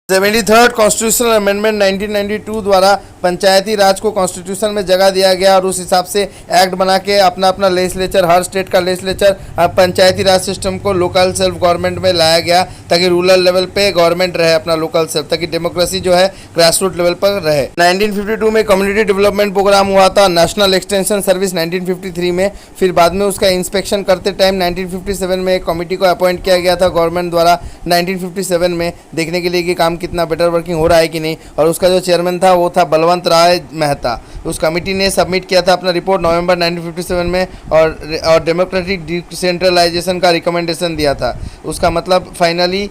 73rd constitutional amendment 1992 द्वारा पंचायती राज को constitution में जगह दिया गया और उस हिसाब से एक्ट बना के अपना अपना लेजिस्लेचर, हर स्टेट का लेजिस्लेचर पंचायती राज सिस्टम को लोकल सेल्फ गवर्नमेंट में लाया गया ताकि रूरल लेवल पे गवर्नमेंट रहे अपना लोकल सेल्फ, ताकि डेमोक्रेसी जो है ग्रास रूट लेवल पर रहे। 1952 में कम्युनिटी डेवलपमेंट प्रोग्राम हुआ था, नेशनल एक्सटेंशन सर्विस 1953 में, फिर बाद में उसका इंस्पेक्शन करते टाइम 1957 में एक कमेटी को अपॉइंट किया गया था गवर्नमेंट द्वारा 1957 में, देखने के लिए कि काम कितना बेटर वर्किंग हो रहा है कि नहीं, और उसका जो चेयरमैन था वो था बलवंत राय मेहता। उस कमेटी ने सबमिट किया था अपना रिपोर्ट नवंबर 1957 में और डेमोक्रेटिक डिसेंट्रलाइजेशन का रिकमेंडेशन दिया था। उसका मतलब फाइनली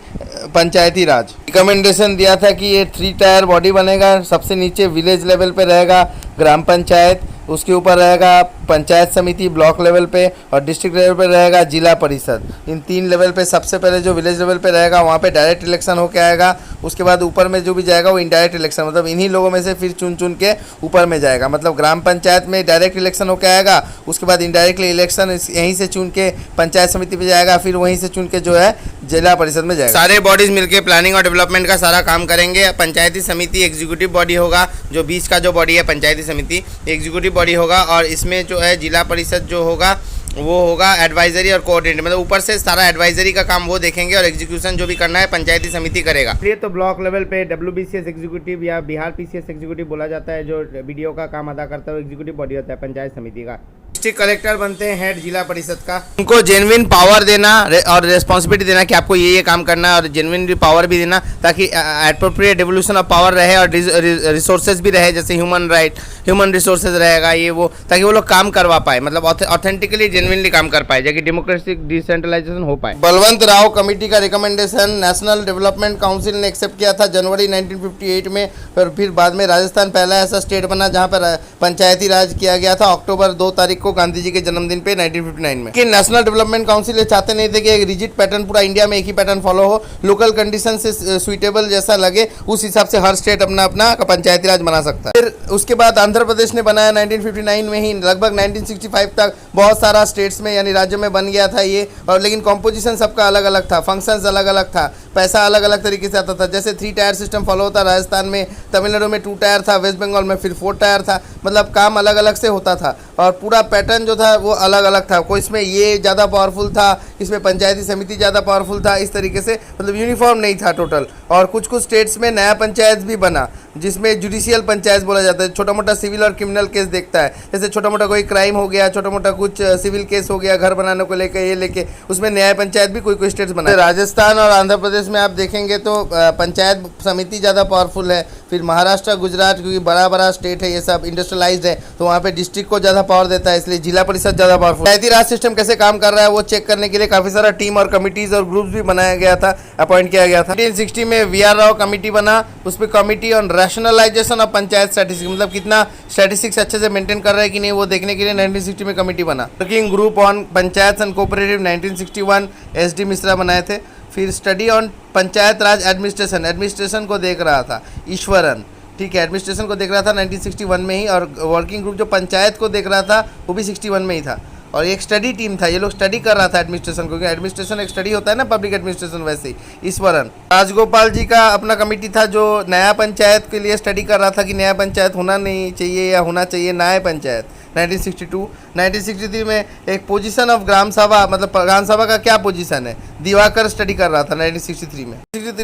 पंचायती राज रिकमेंडेशन दिया था कि ये 3 टायर बॉडी बनेगा। सबसे नीचे विलेज लेवल पे रहेगा ग्राम पंचायत, उसके ऊपर रहेगा पंचायत समिति ब्लॉक लेवल पे, और डिस्ट्रिक्ट लेवल पे रहेगा जिला परिषद। इन 3 लेवल पे सबसे पहले जो विलेज लेवल पे रहेगा वहाँ पे डायरेक्ट इलेक्शन होके आएगा। उसके बाद ऊपर में जो भी जाएगा वो इनडायरेक्ट इलेक्शन, मतलब इन्हीं लोगों में से फिर चुन के ऊपर में जाएगा। मतलब ग्राम पंचायत में डायरेक्ट इलेक्शन होके आएगा, उसके बाद इनडायरेक्टली इलेक्शन यहीं से चुन के पंचायत समिति पे जाएगा, फिर वहीं से चुन के जो है जिला परिषद में जाएगा। सारे बॉडीज मिलके प्लानिंग और डेवलपमेंट का सारा काम करेंगे। पंचायती समिति एग्जीक्यूटिव बॉडी होगा, जो बीच का जो बॉडी है पंचायती समिति एग्जीक्यूटिव बॉडी होगा, और इसमें जो है जिला परिषद जो होगा वो होगा एडवाइजरी और कोऑर्डिनेट, मतलब ऊपर से सारा एडवाइजरी का काम वो देखेंगे और एग्जीक्यूशन जो भी करना है पंचायती समिति करेगा। ये तो ब्लॉक लेवल पे WBCS एग्जीक्यूटिव या बिहार PCS एग्जीक्यूटिव बोला जाता है, जो BDO का काम अदा करता है, एग्जीक्यूटिव बॉडी होता है पंचायत समिति का। डिस्ट्रिक्ट कलेक्टर बनते हैं हेड जिला परिषद का। उनको जेन्युइन पावर देना और रिस्पॉन्सिबिलिटी देना कि आपको ये काम करना है, और जेन्युइन पावर भी देना ताकि एप्रोप्रिएट डेवोल्यूशन ऑफ पावर रहे और रिसोर्सेज भी रहे, जैसे ह्यूमन रिसोर्सेज रहेगा ये वो, ताकि वो लोग काम करवा पाए, मतलब ऑथेंटिकली जेन्युइनली काम कर पाए, ताकि डेमोक्रेटिक डिसेंट्रलाइजेशन हो पाए। बलवंत राव कमेटी का रिकमेंडेशन नेशनल डेवलपमेंट काउंसिल ने एक्सेप्ट किया था जनवरी 1958 में, और फिर बाद में राजस्थान पहला ऐसा स्टेट बना जहाँ पर पंचायती राज किया गया था अक्टूबर 2 तारीख को गांधी जी के जन्मदिन पे 1959 में। कि नेशनल डेवलपमेंट काउंसिल ये चाहते नहीं थे कि एक रिजिड पैटर्न पूरा इंडिया में एक ही पैटर्न फॉलो हो, लोकल कंडीशन से सुइटेबल जैसा लगे उस हिसाब से हर स्टेट अपना अपना पंचायती राज बना सकता है। फिर उसके बाद आंध्र प्रदेश ने बनाया 1959 में ही, लगभग 1965 तक बहुत सारा स्टेट्स में यानी राज्यों में बन गया था ये, और लेकिन कॉम्पोजिशन सबका अलग अलग था, फंक्शंस अलग अलग था, पैसा अलग अलग तरीके से आता था। जैसे 3 टायर सिस्टम फॉलो होता राजस्थान में, तमिलनाडु में 2 टायर था, वेस्ट बंगाल में फिर 4 टायर था, मतलब काम अलग अलग से होता था और पूरा पैटर्न जो था वो अलग अलग था। कोई इसमें ये ज़्यादा पावरफुल था, इसमें पंचायती समिति ज़्यादा पावरफुल था, इस तरीके से मतलब यूनिफॉर्म नहीं था टोटल। और कुछ स्टेट्स में नया पंचायत भी बना जिसमें जुडिशियल पंचायत बोला जाता है, छोटा मोटा सिविल और क्रिमिनल केस देखता है, जैसे छोटा मोटा कोई क्राइम हो गया, छोटा मोटा कुछ सिविल केस हो गया, घर बनाने को लेकर ये लेके, उसमें न्याय पंचायत भी कोई स्टेट्स बना। राजस्थान और आंध्र प्रदेश में आप देखेंगे तो पंचायत समिति ज़्यादा पावरफुल है। फिर महाराष्ट्र, गुजरात, क्योंकि बड़ा बड़ा स्टेट है, ये सब इंडस्ट्रियलाइज्ड है, तो वहाँ पे डिस्ट्रिक्ट को ज़्यादा पावर देता है, इसलिए जिला परिषद ज़्यादा पावरफुल। पंचायती राज सिस्टम कैसे काम कर रहा है वो चेक करने के लिए काफ़ी सारा टीम और कमिटीज़ और ग्रुप्स भी बनाया गया था, अपॉइंट किया गया था। 1960 में VR राव कमेटी बना, उस पर committee on rationalisation of panchayat statistics, मतलब कितना स्टैटिस्टिक्स अच्छे से मेंटेन कर रहा है कि नहीं वो देखने के लिए 1960 में कमेटी बना। Working group on panchayat and cooperative 1961 SD Mishra बनाए थे। फिर study on panchayat Raj administration को देख रहा था ईश्वरन, ठीक है, एडमिनिस्ट्रेशन को देख रहा था 1961 में ही, और वर्किंग ग्रुप जो पंचायत को देख रहा था वो भी 61 में ही था। और एक स्टडी टीम था, ये लोग स्टडी कर रहा था एडमिनिस्ट्रेशन को, क्योंकि एडमिनिस्ट्रेशन एक स्टडी होता है ना, पब्लिक एडमिनिस्ट्रेशन, वैसे ही ईश्वरन। राजगोपाल जी का अपना कमेटी था जो नया पंचायत के लिए स्टडी कर रहा था कि नया पंचायत होना नहीं चाहिए या होना चाहिए नया पंचायत। 1963 में एक पोजीशन ऑफ ग्राम सभा, मतलब ग्राम सभा का क्या पोजीशन है, दिवाकर स्टडी कर रहा था 1963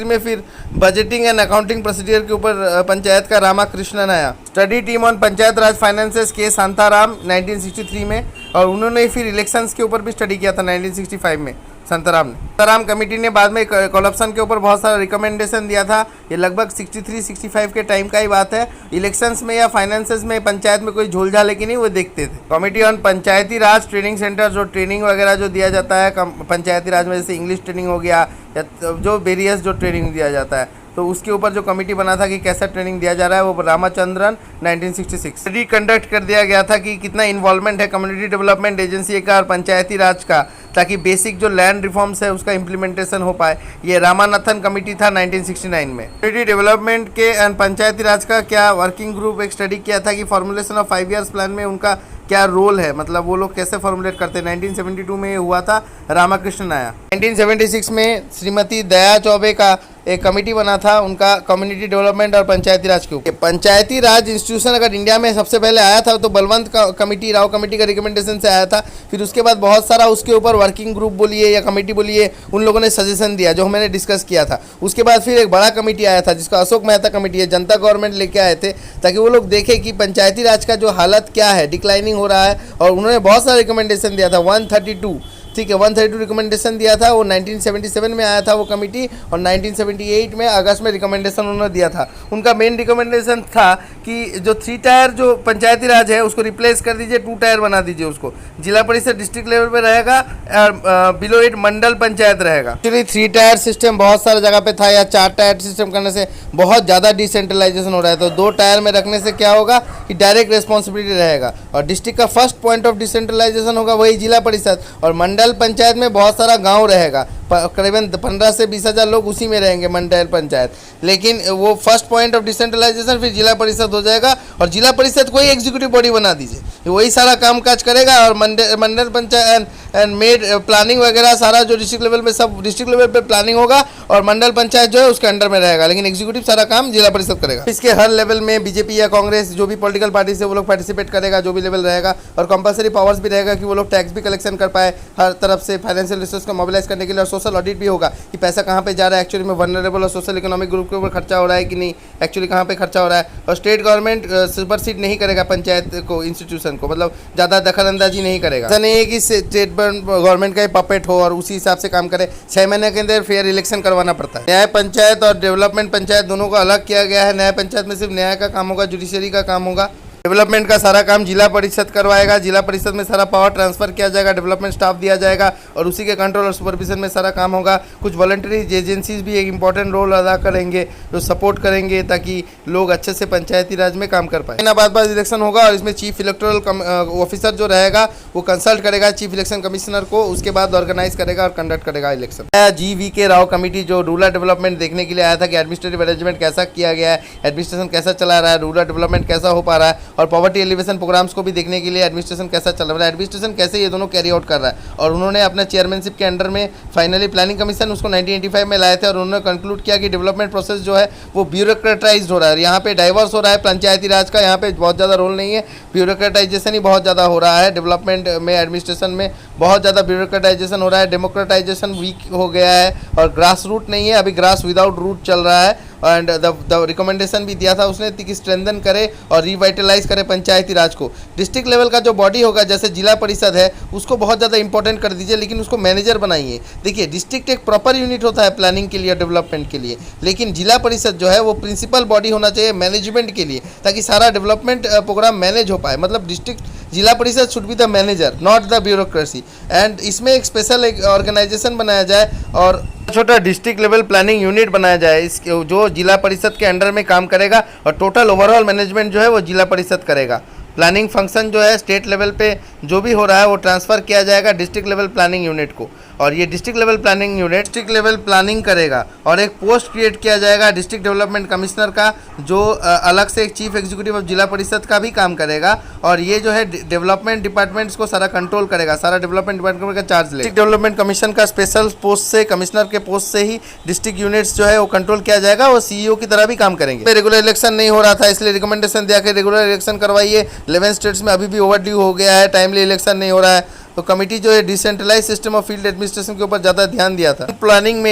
में। फिर बजटिंग एंड अकाउंटिंग प्रोसीजर के ऊपर पंचायत का रामाकृष्णन आया। Study team on panchayat Raj finances के शांताराम 1963 में, और उन्होंने फिर इलेक्शंस के ऊपर भी स्टडी किया था 1965 में शांताराम कमेटी ने बाद में करप्शन के ऊपर बहुत सारा रिकमेंडेशन दिया था। ये लगभग 63-65 के टाइम का ही बात है। इलेक्शंस में या फाइनेंसेस में पंचायत में कोई झोलझाल है कि नहीं वो देखते थे। Committee on Panchayati Raj training centre, जो ट्रेनिंग वगैरह जो दिया जाता है पंचायती राज में, जैसे इंग्लिश ट्रेनिंग हो गया या जो वेरियस जो ट्रेनिंग दिया जाता है, तो उसके ऊपर जो कमेटी बना था कि कैसा ट्रेनिंग दिया जा रहा है, वो रामाचंद्रन 1966 स्टडी कंडक्ट कर दिया गया था कि कितना इन्वॉल्वमेंट है कम्युनिटी डेवलपमेंट एजेंसी का और पंचायती राज का, ताकि बेसिक जो लैंड रिफॉर्म्स है उसका इम्प्लीमेंटेशन हो पाए। ये रामानाथन कमेटी था 1969 में। कम्युनिटी डेवलपमेंट के एंड पंचायती राज का क्या वर्किंग ग्रुप एक स्टडी किया था कि फॉर्मुलेशन ऑफ 5 ईयर्स प्लान में उनका क्या रोल है, मतलब वो लोग कैसे फॉर्मुलेट करते हैं। 1972 में हुआ था, रामाकृष्णन आया। 1976 में श्रीमती दया चौबे का एक कमेटी बना था उनका कम्युनिटी डेवलपमेंट और पंचायती राज के ऊपर। पंचायती राज इंस्टीट्यूशन अगर इंडिया में सबसे पहले आया था तो बलवंत कमेटी, राव कमेटी का रिकमेंडेशन से आया था। फिर उसके बाद बहुत सारा उसके ऊपर वर्किंग ग्रुप बोलिए या कमेटी बोलिए, उन लोगों ने सजेशन दिया जो मैंने डिस्कस किया था। उसके बाद फिर एक बड़ा कमेटी आया था जिसको अशोक मेहता कमेटी है, जनता गवर्नमेंट लेके आए थे ताकि वो लोग देखें कि पंचायती राज का जो हालत क्या है, डिक्लाइनिंग हो रहा है। और उन्होंने बहुत सारा रिकमेंडेशन दिया था, 132, ठीक है, 132 रिकमेंडेशन दिया था। वो 1977 में आया था वो कमेटी, और 1978 में अगस्त में रिकमेंडेशन उन्होंने दिया था। उनका मेन रिकमेंडेशन था कि जो 3 टायर जो पंचायती राज है उसको रिप्लेस कर दीजिए, 2 टायर बना दीजिए उसको। जिला परिषद डिस्ट्रिक्ट लेवल पे रहेगा, बिलो इट मंडल पंचायत रहेगा। एक्चुअली 3 टायर सिस्टम बहुत सारे जगह पे था, या 4 टायर सिस्टम करने से बहुत ज़्यादा डिसेंट्रलाइजेशन हो रहा है। तो 2 टायर में रखने से क्या होगा कि डायरेक्ट रिस्पॉन्सिबिलिटी रहेगा, और डिस्ट्रिक्ट का फर्स्ट पॉइंट ऑफ डिसेंट्रलाइजेशन होगा वही जिला परिषद। और मंडल पंचायत में बहुत सारा गांव रहेगा, करीबन 15 से 20 हज़ार लोग उसी में रहेंगे मंडल पंचायत। लेकिन वो फर्स्ट पॉइंट ऑफ डिसेंट्रलाइजेशन फिर जिला परिषद हो जाएगा, और जिला परिषद को ही एग्जीक्यूटिव बॉडी बना दीजिए, वही सारा काम काज करेगा। और मंडल पंचायत एंड मेड प्लानिंग वगैरह सारा जो डिस्ट्रिक्ट लेवल पे, सब डिस्ट्रिक्ट लेवल पे प्लानिंग होगा, और मंडल पंचायत जो है उसके अंडर में रहेगा, लेकिन एग्जीक्यूटिव सारा काम जिला परिषद करेगा। इसके हर लेवल में बीजेपी या कांग्रेस जो भी पॉलिटिकल पार्टी से वो लोग पार्टिसिपेट करेगा, जो भी लेवल रहेगा। और कंपलसरी पावर्स भी रहेगा कि वो लोग टैक्स भी कलेक्शन कर पाए हर तरफ से, फाइनेंशियल रिसोर्स को मोबिलाइज करने के लिए। और सोशल ऑडिट भी होगा कि पैसा कहाँ पे जा रहा है, एक्चुअली में वनरेबल और सोशल इकोनॉमिक ग्रुप के ऊपर खर्चा हो रहा है कि नहीं, एक्चुअली कहाँ पे खर्चा हो रहा है। और स्टेट गवर्नमेंट सुपरसीड नहीं करेगा पंचायत को, इंस्टीट्यूशन को, मतलब ज़्यादा दखलंदाजी नहीं करेगा। ऐसा नहीं है कि स्टेट गवर्नमेंट का पपेट हो और उसी हिसाब से काम करे। 6 महीने के अंदर फेयर इलेक्शन करवाना पड़ता है। न्याय पंचायत और डेवलपमेंट पंचायत दोनों को अलग किया गया है। न्याय पंचायत में सिर्फ न्याय का काम होगा, जुडिशरी का काम होगा। डेवलपमेंट का सारा काम जिला परिषद करवाएगा। जिला परिषद में सारा पावर ट्रांसफर किया जाएगा, डेवलपमेंट स्टाफ दिया जाएगा, और उसी के कंट्रोल और सुपरविजन में सारा काम होगा। कुछ वॉलंटरी एजेंसीज भी एक इंपॉर्टेंट रोल अदा करेंगे, जो सपोर्ट करेंगे ताकि लोग अच्छे से पंचायती राज में काम कर पाए। महीना बाद इलेक्शन होगा, और इसमें चीफ इलेक्टोरल ऑफिसर जो रहेगा वो कंसल्ट करेगा चीफ इलेक्शन कमिश्नर को, उसके बाद ऑर्गेनाइज करेगा और कंडक्ट करेगा इलेक्शन। GVK राव कमेटी जो रूरल डेवलपमेंट देखने के लिए आया था कि एडमिनिस्ट्रेटिव अरेंजमेंट कैसा किया गया है, एडमिनिस्ट्रेशन कैसा चला रहा है, रूरल डेवलपमेंट कैसा हो पा रहा है, और पॉवर्टी एलिवेशन प्रोग्राम्स को भी देखने के लिए एडमिनिस्ट्रेशन कैसा चल रहा है, एडमिनिस्ट्रेशन कैसे ये दोनों कैरी आउट कर रहा है। और उन्होंने अपने चेयरमैनशिप के अंडर में फाइनली प्लानिंग कमीशन उसको 1985 में लाए थे, और उन्होंने कंक्लूड किया कि डेवलपमेंट प्रोसेस जो है वो ब्यूरोक्रेटाइज्ड हो रहा है, यहाँ पे डाइवर्स हो रहा है पंचायती राज का, यहाँ पे बहुत ज़्यादा रोल नहीं है, ब्यूरोक्रेटाइजेशन ही बहुत ज़्यादा हो रहा है। डेवलपमेंट में, एडमिनिस्ट्रेशन में बहुत ज़्यादा ब्यूरोक्रेटाइजेशन हो रहा है, डेमोक्रेटाइजेशन वीक हो गया है, और ग्रास रूट नहीं है, अभी ग्रास विदाउट रूट चल रहा है। एंड द रिकमेंडेशन भी दिया था उसने कि स्ट्रेंथन करे और रिवाइटलाइज करे पंचायती राज को। डिस्ट्रिक्ट लेवल का जो बॉडी होगा, जैसे जिला परिषद है, उसको बहुत ज़्यादा इंपॉर्टेंट कर दीजिए, लेकिन उसको मैनेजर बनाइए। देखिए, डिस्ट्रिक्ट एक प्रॉपर यूनिट होता है प्लानिंग के लिए, डेवलपमेंट के लिए, लेकिन जिला परिषद जो है वो प्रिंसिपल बॉडी होना चाहिए मैनेजमेंट के लिए, ताकि सारा डेवलपमेंट प्रोग्राम मैनेज हो पाए। मतलब डिस्ट्रिक्ट जिला परिषद should be the manager, not the bureaucracy. And इसमें एक स्पेशल एक ऑर्गेनाइजेशन बनाया जाए और छोटा डिस्ट्रिक्ट लेवल प्लानिंग यूनिट बनाया जाए, इसके जो जिला परिषद के अंडर में काम करेगा, और टोटल ओवरऑल मैनेजमेंट जो है वो जिला परिषद करेगा। प्लानिंग फंक्शन जो है स्टेट लेवल पे जो भी हो रहा है वो ट्रांसफ़र किया जाएगा डिस्ट्रिक्ट लेवल प्लानिंग यूनिट को, और ये district level planning unit district level planning करेगा। और एक पोस्ट क्रिएट किया जाएगा डिस्ट्रिक्ट डेवलपमेंट कमिश्नर का, जो अलग से एक चीफ एग्जीक्यूटिव ऑफ जिला परिषद का भी काम करेगा, और ये जो है डेवलपमेंट डिपार्टमेंट्स को सारा कंट्रोल करेगा, सारा डेवलपमेंट डिपार्टमेंट का चार्ज ले। डिस्ट्रिक्ट डेवलपमेंट कमीशन का स्पेशल पोस्ट से, कमिश्नर के पोस्ट से ही डिस्ट्रिक्ट यूनिट्स जो है वो कंट्रोल किया जाएगा, वो CEO की तरह भी काम करेंगे। रेगुलर इलेक्शन नहीं हो रहा था, इसलिए रिकमेंडेशन दिया कि रेगुलर इलेक्शन करवाइए। 11 स्टेट्स में अभी भी ओवरड्यू हो गया है, टाइमली इलेक्शन नहीं हो रहा है। तो कमेटी जो है decentralise system of field administration के ऊपर ज़्यादा ध्यान दिया था। प्लानिंग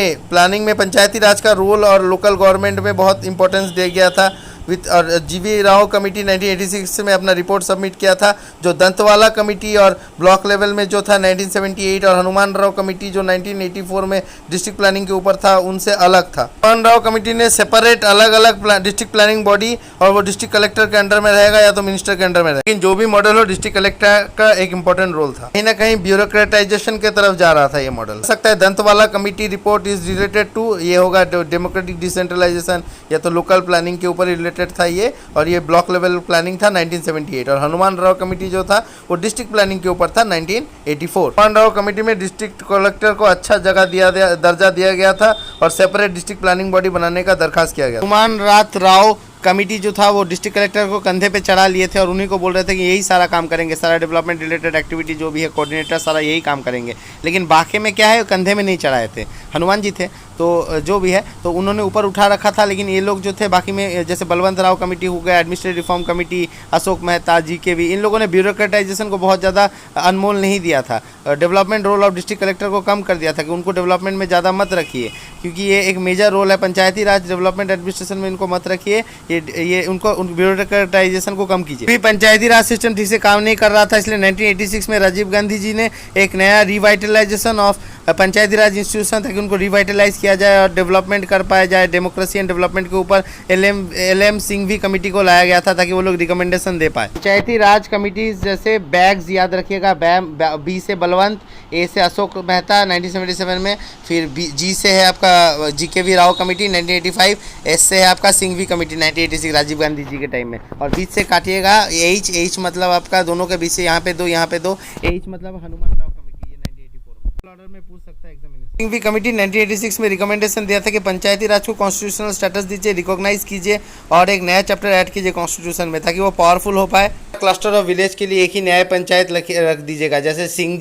में पंचायती राज का रोल और लोकल गवर्नमेंट में बहुत इंपॉर्टेंस दिया गया था। और GV राव कमेटी 1986 में अपना रिपोर्ट सबमिट किया था। जो दंतवाला कमेटी और ब्लॉक लेवल में जो था 1978, और हनुमान राव कमेटी जो 1984 में डिस्ट्रिक्ट प्लानिंग के ऊपर था, उनसे अलग था। हनुमान राव कमेटी ने सेपरेट अलग अलग डिस्ट्रिक्ट प्लानिंग बॉडी, और वो डिस्ट्रिक्ट कलेक्टर के अंडर में रहेगा या तो मिनिस्टर के अंडर में रहेगा, लेकिन जो भी मॉडल हो डिस्ट्रिक्ट कलेक्टर का एक इंपॉर्टेंट रोल था। कहीं ना कहीं ब्यूरोक्रेटाइजेशन की तरफ जा रहा था ये मॉडल। हो सकता है Dantwala committee report is related to, ये होगा डेमोक्रेटिक डिसेंट्रलाइजेशन या तो लोकल प्लानिंग के ऊपर रिलेटेड था ये, और ये ब्लॉक लेवल प्लानिंग था 1978। और हनुमान राव कमेटी जो था वो डिस्ट्रिक्ट प्लानिंग के ऊपर था 1984। हनुमान राव कमेटी में डिस्ट्रिक्ट कलेक्टर को अच्छा दर्जा दिया गया था, और सेपरेट डिस्ट्रिक्ट प्लानिंग बॉडी बनाने का दरखास्त किया गया। हनुमान राव कमिटी जो था वो डिस्ट्रिक्ट कलेक्टर को कंधे पे चढ़ा लिए थे और उन्हीं को बोल रहे थे कि यही सारा काम करेंगे, सारा डेवलपमेंट रिलेटेड एक्टिविटी जो भी है कोऑर्डिनेटर सारा यही काम करेंगे। लेकिन बाकी में क्या है, कंधे में नहीं चढ़ाए थे, हनुमान जी थे तो जो भी है तो उन्होंने ऊपर उठा रखा था। लेकिन ये लोग जो थे बाकी में, जैसे बलवंत राव कमेटी हो गया, administrative reform committee, Ashok Mehta ji के भी, इन लोगों ने ब्यूरोक्रेटाइजेशन को बहुत ज़्यादा अनमोल नहीं दिया था। Development role of district collector को कम कर दिया था कि उनको डेवलपमेंट में ज़्यादा मत रखिए, क्योंकि ये एक मेजर रोल है पंचायती राज डेवलपमेंट एडमिनिस्ट्रेशन में, इनको मत रखिए, ये उनको ब्यूरोक्रेटाइजेशन को कम कीजिए। पंचायती राज सिस्टम ठीक से काम नहीं कर रहा था, इसलिए 1986 में राजीव गांधी जी ने एक नया revitalisation of Panchayati Raj institution ताकि उनको रिवाइटलाइज किया जाए और डेवलपमेंट कर पाया जाए। डेमोक्रेसी एंड डेवलपमेंट के ऊपर एल एम सिंघवी कमेटी को लाया गया था ताकि वो लोग रिकमेंडेशन दे पाए। पंचायती राज कमिटीज जैसे बैग्स याद रखिएगा, बी से बलवंत, ए से अशोक मेहता 1977 में, फिर जी से है आपका GKV राव कमेटी 1985, एस से है आपका सिंघवी कमेटी 1986 राजीव गांधी जी के टाइम में, और बीच से काटिएगा एच मतलब आपका दोनों के बीच से यहाँ पे दो, एच मतलब हनुमान राव कमेटी, ये 1984 में ऑर्डर में पूछ सकता है एग्जामिनेशन। सिंघवी कमेटी 1986 में रिकमेंडेशन दिया था कि पंचायती राज को कॉन्स्टिट्यूशनल स्टेटस दीजिए, रिकॉग्नाइज कीजिए और एक नया चैप्टर ऐड कीजिए कॉन्स्टिट्यूशन में ताकि वो पावरफुल हो पाए। क्लस्टर ऑफ विलेज के लिए एक ही न्याय पंचायत रख दीजिएगा, जैसे सिंह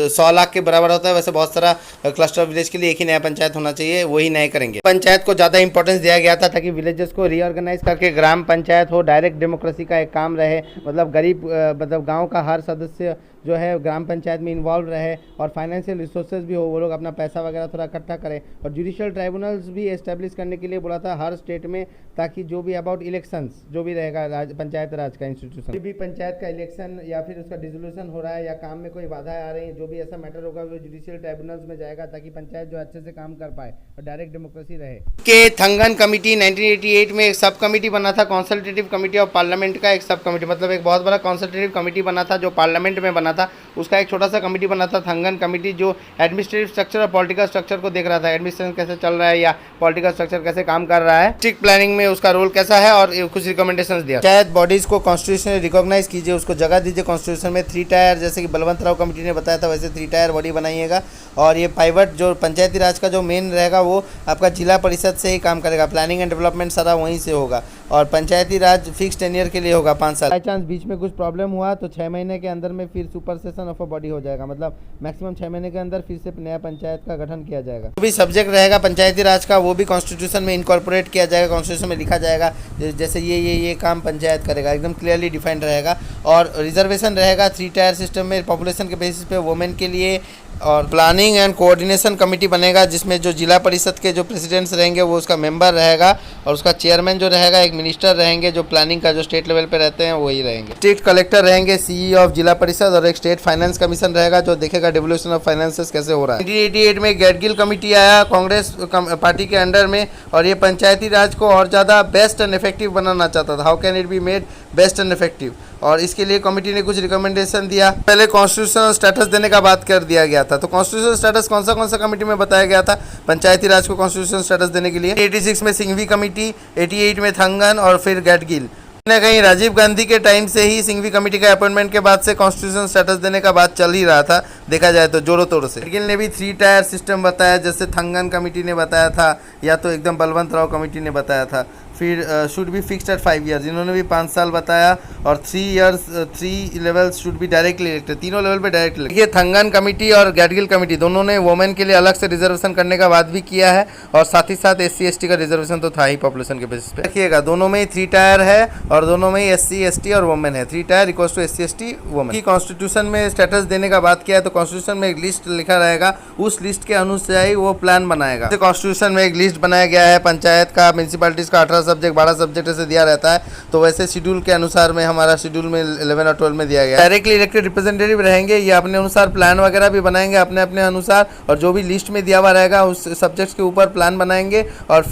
100 लाख के बराबर होता है, वैसे बहुत सारा क्लस्टर ऑफ विलेज के लिए एक ही नया पंचायत होना चाहिए, वही नए करेंगे। पंचायत को ज़्यादा इंपॉर्टेंस दिया गया था ताकि विलेजेस को रीऑर्गेनाइज करके ग्राम पंचायत हो, डायरेक्ट डेमोक्रेसी का एक काम रहे, मतलब गरीब मतलब गाँव का हर सदस्य जो है ग्राम पंचायत में इन्वॉल्व रहे और फाइनेंशियल रिसोर्सेज भी हो, वो लोग अपना पैसा वगैरह थोड़ा इकट्ठा करें। और जुडिशियल ट्राइब्यूनल्स भी एस्टेब्लिश करने के लिए बोला था हर स्टेट में, ताकि जो भी अबाउट इलेक्शंस जो भी रहेगा पंचायत राज का इंस्टीट्यूशन, भी पंचायत का इलेक्शन या फिर उसका डिसोल्यूशन हो रहा है या काम में कोई बाधाएं आ रही हैं, जो भी ऐसा मैटर होगा वो जुडिशियल ट्राइब्यूनल्स में जाएगा ताकि पंचायत जो अच्छे से काम कर पाए और डायरेक्ट डेमोक्रेसी रहे। के थंगन कमेटी 1988 में एक सब कमेटी बना था, कॉन्सल्टेटिव कमेटी ऑफ पार्लियामेंट का एक सब कमेटी, मतलब एक बहुत बड़ा कॉन्सल्टेटिव कमेटी बना था जो पार्लियामेंट में बना था, उसका एक छोटा सा कमेटी बना था थंगन कमेटी, जो एडमिनिस्ट्रेटिव स्ट्रक्चर और पॉलिटिकल स्ट्रक्चर को देख रहा था, एडमिनिस्ट्रेशन कैसे चल रहा है या पॉलिटिकल स्ट्रक्चर कैसे काम कर रहा है, डिस्ट्रिक्ट प्लानिंग में उसका रोल कैसा है, और कुछ रिकमेंडेशंस दिया। पंचायत बॉडीज को कॉन्स्टिट्यूशन रिकॉग्नाइज कीजिए, उसको जगह दीजिए कॉन्स्टिट्यूशन में। 3 टायर जैसे कि बलवंत राव कमेटी ने बताया था वैसे 3 टायर बॉडी बनाइएगा। और ये पाइवट जो पंचायती राज का जो मेन रहेगा वो आपका जिला परिषद से ही काम करेगा, प्लानिंग एंड डेवलपमेंट सारा वहीं से होगा, और पंचायती राज फिक्स टेन्योर के लिए होगा 5 साल। बाई चांस बीच में कुछ प्रॉब्लम हुआ तो 6 महीने के अंदर में फिर super session of a body हो जाएगा, मतलब मैक्सिमम 6 महीने के अंदर फिर से नया पंचायत का गठन किया जाएगा। जो भी सब्जेक्ट रहेगा पंचायती राज का वो भी कॉन्स्टिट्यूशन में इनकॉर्पोरेट किया जाएगा, कॉन्स्टिट्यूशन में लिखा जाएगा जैसे ये काम पंचायत करेगा, एकदम क्लियरली डिफाइंड रहेगा। और रिजर्वेशन रहेगा 3 टायर सिस्टम में पॉपुलेशन के बेसिस पे वुमेन के लिए। और प्लानिंग एंड कोऑर्डिनेशन कमेटी बनेगा जिसमें जो जिला परिषद के जो प्रेसिडेंट्स रहेंगे वो उसका मेंबर रहेगा, और उसका चेयरमैन जो रहेगा एक मिनिस्टर रहेंगे, जो प्लानिंग का जो स्टेट लेवल पे रहते हैं वही रहेंगे। स्टेट कलेक्टर रहेंगे सीई ऑफ जिला परिषद, और एक स्टेट फाइनेंस कमीशन रहेगा जो देखेगा डेवल्यूशन ऑफ फाइनेंसेस कैसे हो रहा है। 1988 में गैडगिल कमेटी आया कांग्रेस पार्टी के अंडर में, और ये पंचायती राज को और ज़्यादा बेस्ट एंड इफेक्टिव बनाना चाहता था। How can it be made best and effective, और इसके लिए कमेटी ने कुछ रिकमेंडेशन दिया। पहले कॉन्स्टिट्यूशनल स्टेटस देने का बात कर दिया गया था, तो कॉन्स्टिट्यूशनल स्टेटस कौन सा कमेटी में बताया गया था पंचायती राज को कॉन्स्टिट्यूशनल स्टेटस देने के लिए? 86 में सिंघवी कमेटी, 88 में थंगन, और फिर गैडगिल। कहीं राजीव गांधी के टाइम से ही सिंघवी कमेटी के अपॉइंटमेंट के बाद से कॉन्स्टिट्यूशन स्टेटस देने का बात चल ही रहा था, देखा जाए तो जोरों तोरों से। गैडगिल ने भी 3 टायर सिस्टम बताया, जैसे थंगन कमेटी ने बताया था या तो एकदम बलवंत राव कमेटी ने बताया था। फिर should be fixed at 5 years, इन्होंने भी 5 साल बताया, और 3 levels should be directly elected, तीनों लेवल पे डायरेक्ट इलेक्टेड। ये थंगन कमेटी और गैडगिल कमेटी दोनों ने वुमेन के लिए अलग से रिजर्वेशन करने का बात भी किया है, और साथ ही साथ SC ST का रिजर्वेशन तो था ही पॉपुलेशन के बेसिस पे। देखिएगा दोनों में ही 3 टायर है और दोनों में ही SC ST और वुमेन है। 3 tier equals to SC ST women की कॉन्स्टिट्यूशन में स्टेटस देने का बात किया है, तो कॉन्स्टिट्यूशन में एक लिस्ट लिखा रहेगा, उस लिस्ट के अनुसार ही वो प्लान बनाएगा। कॉन्स्टिट्यूशन में एक लिस्ट बनाया गया है पंचायत का, म्यूनिसिपैलिटीज का 18 सब्जेक्ट 12 सब्जेक्ट से दिया रहता है, तो वैसे शेड्यूल के अनुसार में हमारा शेड्यूल में 11 और 12 में दिया गया है। डायरेक्टली इलेक्टेड रिप्रेजेंटेटिव रहेंगे, ये अपने अनुसार प्लान वगैरह भी बनाएंगे अपने अपने अनुसार, और जो भी लिस्ट में दिया हुआ रहेगा उस सब्जेक्ट्स के ऊपर प्लान बनाएंगे और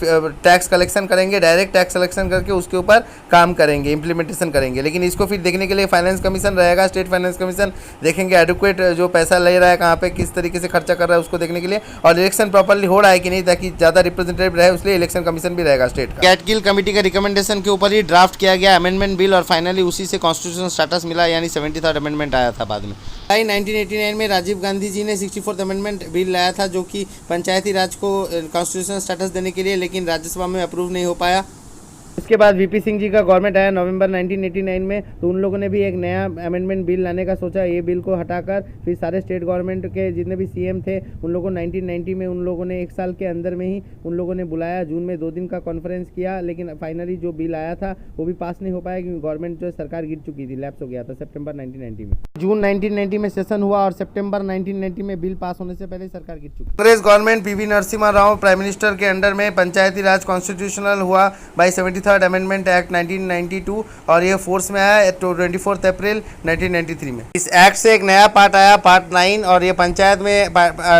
टैक्स कलेक्शन करेंगे, डायरेक्ट टैक्स कलेक्शन करके उसके ऊपर काम करेंगे, इंप्लीमेंटेशन करेंगे। लेकिन इसको फिर देखने के लिए फाइनेंस कमीशन रहेगा, स्टेट फाइनेंस कमीशन देखेंगे एडुकेट जो पैसा ले रहा है कहाँ पे किस तरीके से खर्चा कर रहा है उसको देखने के लिए, और इलेक्शन प्रॉपर्ली हो रहा है कि नहीं, ताकि ज़्यादा रिप्रेजेंटेटिव रहे, इसलिए इलेक्शन कमीशन भी रहेगा स्टेट का। गैडगिल कमेटी के रिकमेंडेशन के ऊपर ही ड्राफ्ट किया गया अमेंडमेंट बिल और फाइनली उसी से कॉन्स्टिट्यूशनल स्टेटस मिला, यानी 73rd अमेंडमेंट आया था बाद में। 1989 में राजीव गांधी जी ने 64th अमेंडमेंट बिल लाया था जो कि पंचायती राज को कॉन्स्टिट्यूशनल स्टेटस देने के लिए, लेकिन राज्यसभा में अप्रूव नहीं हो पाया। उसके बाद वीपी सिंह जी का गवर्नमेंट आया नवंबर 1989 में, तो उन लोगों ने भी एक नया अमेंडमेंट बिल लाने का सोचा। ये बिल को हटाकर फिर सारे स्टेट गवर्नमेंट के जितने भी सीएम थे उन लोगों को 1990 में उन लोगों ने एक साल के अंदर में ही उन लोगों ने बुलाया, जून में 2 दिन का कॉन्फ्रेंस किया, लेकिन फाइनली जो बिल आया था वो भी पास नहीं हो पाया क्योंकि गवर्नमेंट जो सरकार गिर चुकी थी, लैप्स हो गया था सितंबर 1990 में। जून 1990 में सेशन हुआ और सितंबर 1990 में बिल पास होने से पहले सरकार गिर चुकी। Congress government PV Narasimha Rao prime minister के अंडर में पंचायती राज कॉन्स्टिट्यूशनल हुआ बाई 73rd अमेंडमेंट एक्ट 1992 और ये फोर्स में आया 24 अप्रैल 1993 में। इस एक्ट से एक नया पार्ट आया, पार्ट 9, और ये पंचायत में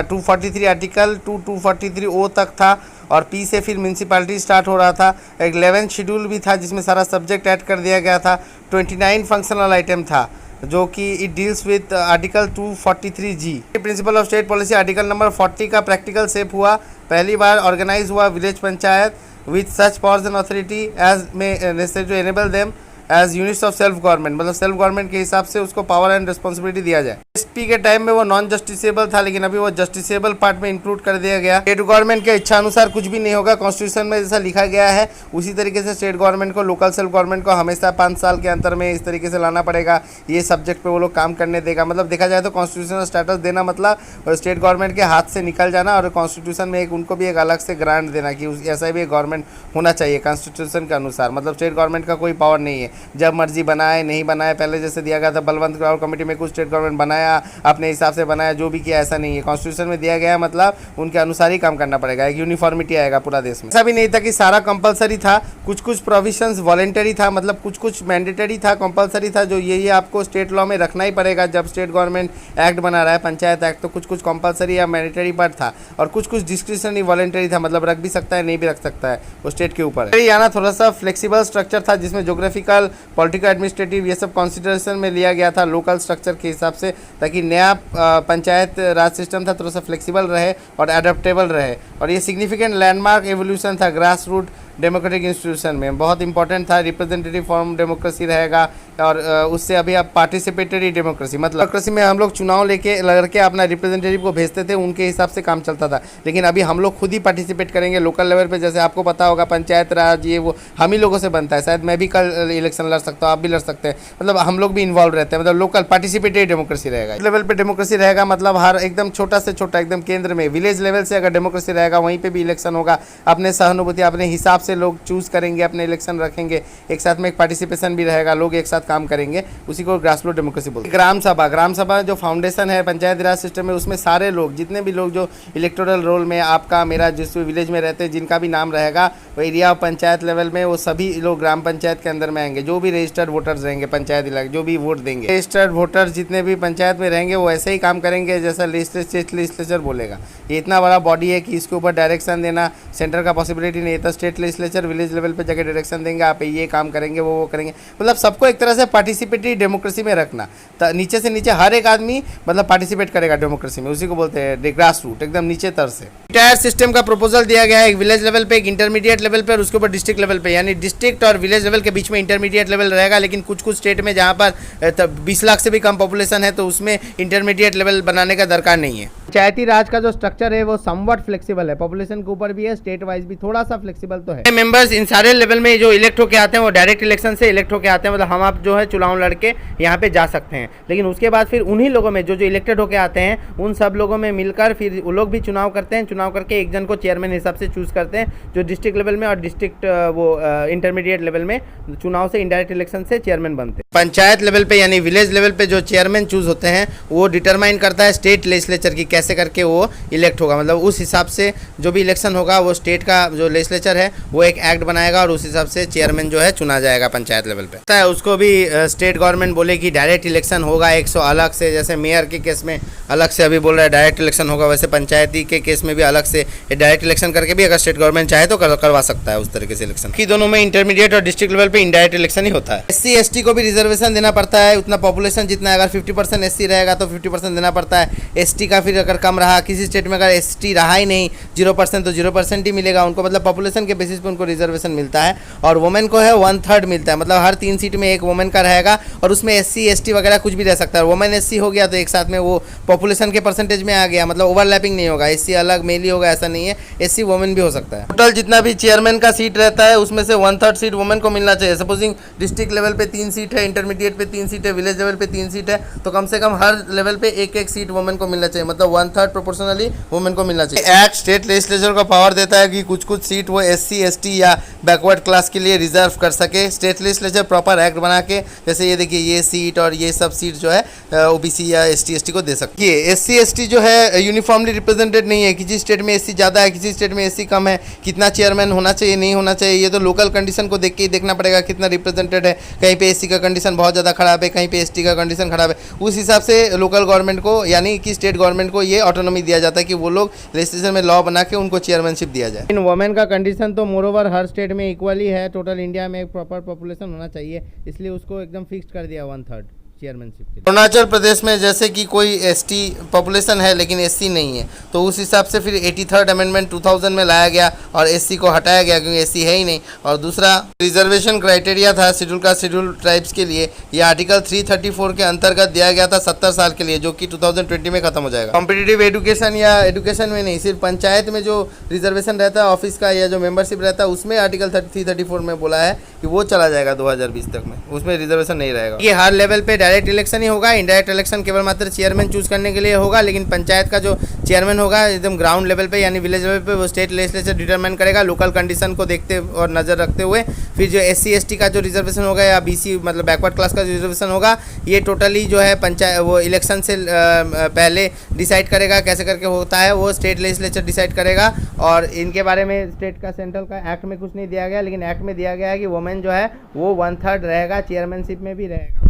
243 आर्टिकल 243 ओ तक था और पी से फिर म्यूनसिपैलिटी स्टार्ट हो रहा था। एक 11th शेड्यूल भी था जिसमें सारा सब्जेक्ट ऐड कर दिया गया था। 29 फंक्शनल आइटम था जो कि it deals with article 243G। Principle of state policy article number 40 का प्रैक्टिकल शेप हुआ। पहली बार ऑर्गेनाइज हुआ village panchayat with such powers and authority as may necessary to enable them as units of self government, मतलब self government के हिसाब से उसको power and responsibility दिया जाए। एसपी के टाइम में वो नॉन जस्टिसेबल था, लेकिन अभी वो जस्टिसेबल पार्ट में इंक्लूड कर दिया गया। स्टेट गवर्नमेंट के इच्छा अनुसार कुछ भी नहीं होगा, कॉन्स्टिट्यूशन में जैसा लिखा गया है उसी तरीके से स्टेट गवर्नमेंट को, लोकल सेल्फ गवर्नमेंट को हमेशा 5 साल के अंतर में इस तरीके से लाना पड़ेगा। ये सब्जेक्ट पे वो लोग काम करने देगा। मतलब देखा जाए तो कॉन्स्टिट्यूशनल स्टेटस देना मतलब स्टेट गवर्नमेंट के हाथ से निकल जाना और कॉन्स्टिट्यूशन में एक उनको भी एक अलग से ग्रांट देना कि ऐसा भी एक गवर्नमेंट होना चाहिए कॉन्स्टिट्यूशन के अनुसार। मतलब स्टेट गवर्नमेंट का कोई पावर नहीं है, जब मर्जी बनाए नहीं बनाए। पहले जैसे दिया गया था बलवंत राव कमेटी में कुछ स्टेट गवर्नमेंट बनाया, अपने हिसाब से बनाया, जो भी किया, ऐसा नहीं है। कॉन्स्टिट्यूशन में दिया गया है मतलब उनके अनुसार ही काम करना पड़ेगा, एक यूनिफॉर्मिटी आएगा पूरा देश में। ऐसा भी नहीं था कि सारा कंपलसरी था, कुछ कुछ प्रोविजंस वॉलेंटरी था, मतलब कुछ कुछ मैंडेटरी था, कंपलसरी था, जो ये आपको स्टेट लॉ में रखना ही पड़ेगा। जब स्टेट गवर्नमेंट एक्ट बना रहा है पंचायत एक्ट, तो कुछ कुछ कंपलसरी या मैंडेटरी पार्ट था और कुछ कुछ डिस्क्रिशनरी वॉलेंटरी था, मतलब रख भी सकता है नहीं भी रख सकता है, वो स्टेट के ऊपर है। यहाँ थोड़ा सा फ्लेक्सिबल स्ट्रक्चर था जिसमें ज्योग्राफिकल, पॉलिटिकल, एडमिनिस्ट्रेटिव ये सब कॉन्सिडरेशन में लिया गया था लोकल स्ट्रक्चर के हिसाब से, ताकि नया पंचायत राज सिस्टम था थोड़ा सा फ्लेक्सिबल रहे और एडेप्टेबल रहे। और ये सिग्निफिकेंट लैंडमार्क एवोल्यूशन था ग्रास रूट डेमोक्रेटिक इंस्टीट्यूशन में, बहुत इंपॉर्टेंट था। रिप्रेजेंटेटिव फॉर्म डेमोक्रेसी रहेगा और उससे अभी आप पार्टिसिपेटरी डेमोक्रेसी, मतलब डेमोक्रेसी में हम लोग चुनाव लड़के अपना रिप्रेजेंटेटिव को भेजते थे, उनके हिसाब से काम चलता था। लेकिन अभी हम लोग खुद ही पार्टिसिपेट करेंगे लोकल लेवल पे। जैसे आपको पता होगा पंचायत राज ये वो हम ही लोगों से बनता है, शायद मैं भी कल इलेक्शन लड़ सकता हूँ, आप भी लड़ सकते हैं, मतलब हम लोग भी इन्वॉल्व रहते हैं। मतलब लोकल पार्टिसिपेटरी डेमोक्रेसी रहेगा, लेवल पे डेमोक्रेसी रहेगा, मतलब हर एकदम छोटा से छोटा एकदम केंद्र में विलेज लेवल से अगर डेमोक्रेसी रहेगा वहीं पे भी इलेक्शन होगा। अपने सहानुभूति अपने हिसाब से लोग चूज करेंगे, अपने इलेक्शन रखेंगे, एक साथ में एक पार्टिसिपेशन भी रहेगा, लोग एक साथ काम करेंगे, उसी को ग्रास रूट डेमोक्रेसी बोलते हैं। ग्राम सभा जो फाउंडेशन है पंचायत राज सिस्टम में, उसमें सारे लोग जितने भी लोग जो इलेक्टोरल रोल में आपका मेरा जिस विलेज में रहते हैं जिनका भी नाम रहेगा वो एरिया और पंचायत लेवल में, वो सभी लोग ग्राम पंचायत के अंदर में आएंगे। जो भी रजिस्टर्ड वोटर्स रहेंगे पंचायत इलाके, जो भी वोट देंगे, रजिस्टर्ड वोटर्स जितने भी पंचायत में रहेंगे वो ऐसे ही काम करेंगे जैसा स्टेट लेजिस्लेचर बोलेगा। ये इतना बड़ा बॉडी है कि इसके ऊपर डायरेक्शन देना सेंटर का पॉसिबिलिटी नहीं है, तो स्टेट लेजिस्लेचर विलेज लेवल पे जाकर डायरेक्शन देंगे, आप ये काम करेंगे वो करेंगे, मतलब सबको एक तरह से पार्टिसिपेटरी डेमोक्रेसी में रखना। तो नीचे से नीचे हर एक आदमी मतलब पार्टिसिपेट करेगा डेमोक्रेसी में, उसी को बोलते हैं ग्रास रूट, एकदम नीचे तर से। रिटायर सिस्टम का प्रपोजल दिया गया है, एक विलेज लेवल पे, एक इंटरमीडिएट लेवल पे और उसके ऊपर डिस्ट्रिक्ट लेवल पे, यानी डिस्ट्रिक्ट और विलेज लेवल के बीच में इंटरमीडिएट लेवल रहेगा। लेकिन कुछ कुछ स्टेट में जहाँ पर 20 लाख से भी कम पॉपुलेशन है तो उसमें इंटरमीडिएट लेवल बनाने का दरकार नहीं है। पंचायती राज का जो स्ट्रक्चर है वो समवट फ्लेक्सिबल है, पॉपुलेशन के ऊपर भी है, स्टेट वाइज भी थोड़ा सा फ्लेक्सिबल तो है। मेंबर्स इन सारे लेवल में जो इलेक्ट होके आते हैं वो डायरेक्ट इलेक्शन से इलेक्ट होके आते हैं, मतलब हम आप जो है चुनाव लड़के यहाँ पे जा सकते हैं। लेकिन उसके बाद फिर उन्हीं लोगों में जो इलेक्टेड होके आते हैं उन सब लोगों में मिलकर फिर वो लोग भी चुनाव करते हैं, चुनाव करके एक जन को चेयरमैन हिसाब से चूज करते हैं, जो डिस्ट्रिक्ट लेवल में और डिस्ट्रिक्ट वो इंटरमीडिएट लेवल में चुनाव से इनडायरेक्ट इलेक्शन से चेयरमैन बनते हैं। पंचायत लेवल पे यानी विलेज लेवल पे जो चेयरमैन चूज होते हैं वो डिटरमाइन करता है स्टेट लेजिस्लेचर की कैसे करके वो इलेक्ट होगा, मतलब उस हिसाब से जो भी इलेक्शन होगा वो स्टेट का जो लेजिस्लेचर है वो एक एक्ट बनाएगा और उस हिसाब से चेयरमैन जो है चुना जाएगा पंचायत लेवल पे। उसको भी स्टेट गवर्नमेंट बोले कि डायरेक्ट इलेक्शन होगा 100 अलग से, जैसे मेयर के केस में अलग से अभी बोल रहा है डायरेक्ट इलेक्शन होगा, वैसे पंचायती के केस में भी अलग से डायरेक्ट इलेक्शन करके भी अगर स्टेट गवर्नमेंट चाहे तो करवा सकता है उस तरीके से इलेक्शन। कि दोनों में इंटरमीडिएट और डिस्ट्रिक्ट लेवल पे इनडायरेक्ट इलेक्शन ही होता है। SC ST को भी रिजर्वेशन देना पड़ता है, उतना पॉपुलेशन जितना, अगर 50% SC रहेगा तो 50% देना पड़ता है। ST का फिर अगर कम रहा, किसी स्टेट में अगर एसटी रहा ही नहीं 0% तो 0% ही मिलेगा उनको, मतलब पॉपुलेशन के बेसिस पे उनको रिजर्वेशन मिलता है। और वुमेन को है 1/3 मिलता है, मतलब हर 3 सीट में एक वुमेन का रहेगा और उसमें SC ST वगैरह कुछ भी रह सकता है। वुमेन SC हो गया तो एक साथ में वो पॉपुलेशन के परसेंटेज में आ गया, मतलब ओवरलैपिंग नहीं होगा, SC अलग मेल ही होगा ऐसा नहीं है, SC वुमेन भी हो सकता है। टोटल जितना भी चेयरमैन का सीट रहता है उसमें से 1/3 सीट वुमेन को मिलना चाहिए। सपोजिंग डिस्ट्रिक्ट लेवल पे 3 सीट है, इंटरमीडिएट पे 3 सीट है, विलेज लेवल पे 3 सीट है, तो कम से कम हर लेवल पे एक एक सीट वुमेन को मिलना चाहिए, मतलब 1/3 प्रोपोर्शनली वुमेन को मिलना चाहिए। एक्ट स्टेट लेजिस्लेचर को पावर देता है कि कुछ कुछ सीट वो SC ST या बैकवर्ड क्लास के लिए रिजर्व कर सके। स्टेट लेजिस्लेचर प्रॉपर एक्ट बना के, जैसे ये देखिए ये सीट और ये सब सीट जो है OBC या ST ST को दे सकती है। SC ST जो है यूनिफॉर्मली रिप्रेजेंटेड नहीं है, किसी स्टेट में SC ज़्यादा है, किसी स्टेट में SC कम है। कितना चेयरमैन होना चाहिए नहीं होना चाहिए ये तो लोकल कंडीशन को देख के ही देखना पड़ेगा, कितना रिप्रेजेंटेड है। कहीं पे SC का कंडीशन बहुत ज़्यादा खराब है, कहीं पे ST का कंडीशन खराब है, उस हिसाब से लोकल गवर्नमेंट को यानी कि स्टेट गवर्नमेंट को ये ऑटोनॉमी दिया जाता है कि वो लोग लेजिस्लेशन में लॉ बना के उनको चेयरमैनशिप दिया जाए। इन वुमेन का कंडीशन तो मोरोवर हर स्टेट में इक्वली है, टोटल इंडिया में एक प्रॉपर पॉपुलेशन होना चाहिए, इसलिए उसको एकदम फिक्स कर दिया 1/3 चेयरमैनशिप के लिए। अरुणाचल प्रदेश में जैसे कि कोई ST पॉपुलेशन है लेकिन SC नहीं है, तो उस हिसाब से फिर 83rd अमेंडमेंट 2000 में लाया गया और SC को हटाया गया क्योंकि SC है ही नहीं। और दूसरा रिजर्वेशन क्राइटेरिया था शेड्यूल का शेड्यूल ट्राइब्स के लिए, ये आर्टिकल 334 के अंतर्गत दिया गया था 70 साल के लिए, जो कि 2020 में खत्म हो जाएगा। कॉम्पिटिटिव एजुकेशन या एजुकेशन में नहीं, सिर्फ पंचायत में जो रिजर्वेशन रहता है ऑफिस का या जो मेंबरशिप रहता है उसमें आर्टिकल 334 में बोला है कि वो चला जाएगा 2020 तक में, उसमें रिजर्वेशन नहीं रहेगा। ये हर लेवल पे डायरेक्ट इलेक्शन ही होगा, इनडायरेक्ट इलेक्शन केवल मात्र चेयरमैन चूज करने के लिए होगा, लेकिन पंचायत का जो चेयरमैन होगा एकदम ग्राउंड लेवल पे यानी विलेज लेवल पे वो स्टेट लेजिस्लेचर डिटरमाइन करेगा लोकल कंडीशन को देखते और नज़र रखते हुए। फिर जो SC ST का जो रिजर्वेशन होगा या BC मतलब बैकवर्ड क्लास का जो रिजर्वेशन होगा, ये टोटली जो है पंचायत वो इलेक्शन से पहले डिसाइड करेगा, कैसे करके होता है वो स्टेट लेजिस्लेचर डिसाइड करेगा। और इनके बारे में स्टेट का सेंट्रल का एक्ट में कुछ नहीं दिया गया, लेकिन एक्ट में दिया गया है कि वुमेन जो है वो 1/3 रहेगा, चेयरमैनशिप में भी रहेगा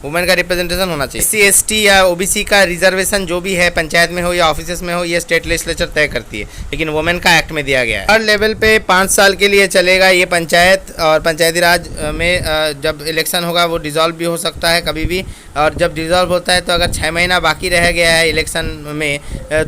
वुमेन का रिप्रेजेंटेशन होना चाहिए। SC ST या OBC का रिजर्वेशन जो भी है पंचायत में हो या ऑफिस में हो, ये स्टेट लेजिस्लेचर तय करती है, लेकिन वुमेन का एक्ट में दिया गया है। हर लेवल पे 5 साल के लिए चलेगा ये पंचायत, और पंचायती राज में जब इलेक्शन होगा वो डिसॉल्व भी हो सकता है कभी भी, और जब डिसॉल्व होता है तो अगर 6 महीना बाकी रह गया है इलेक्शन में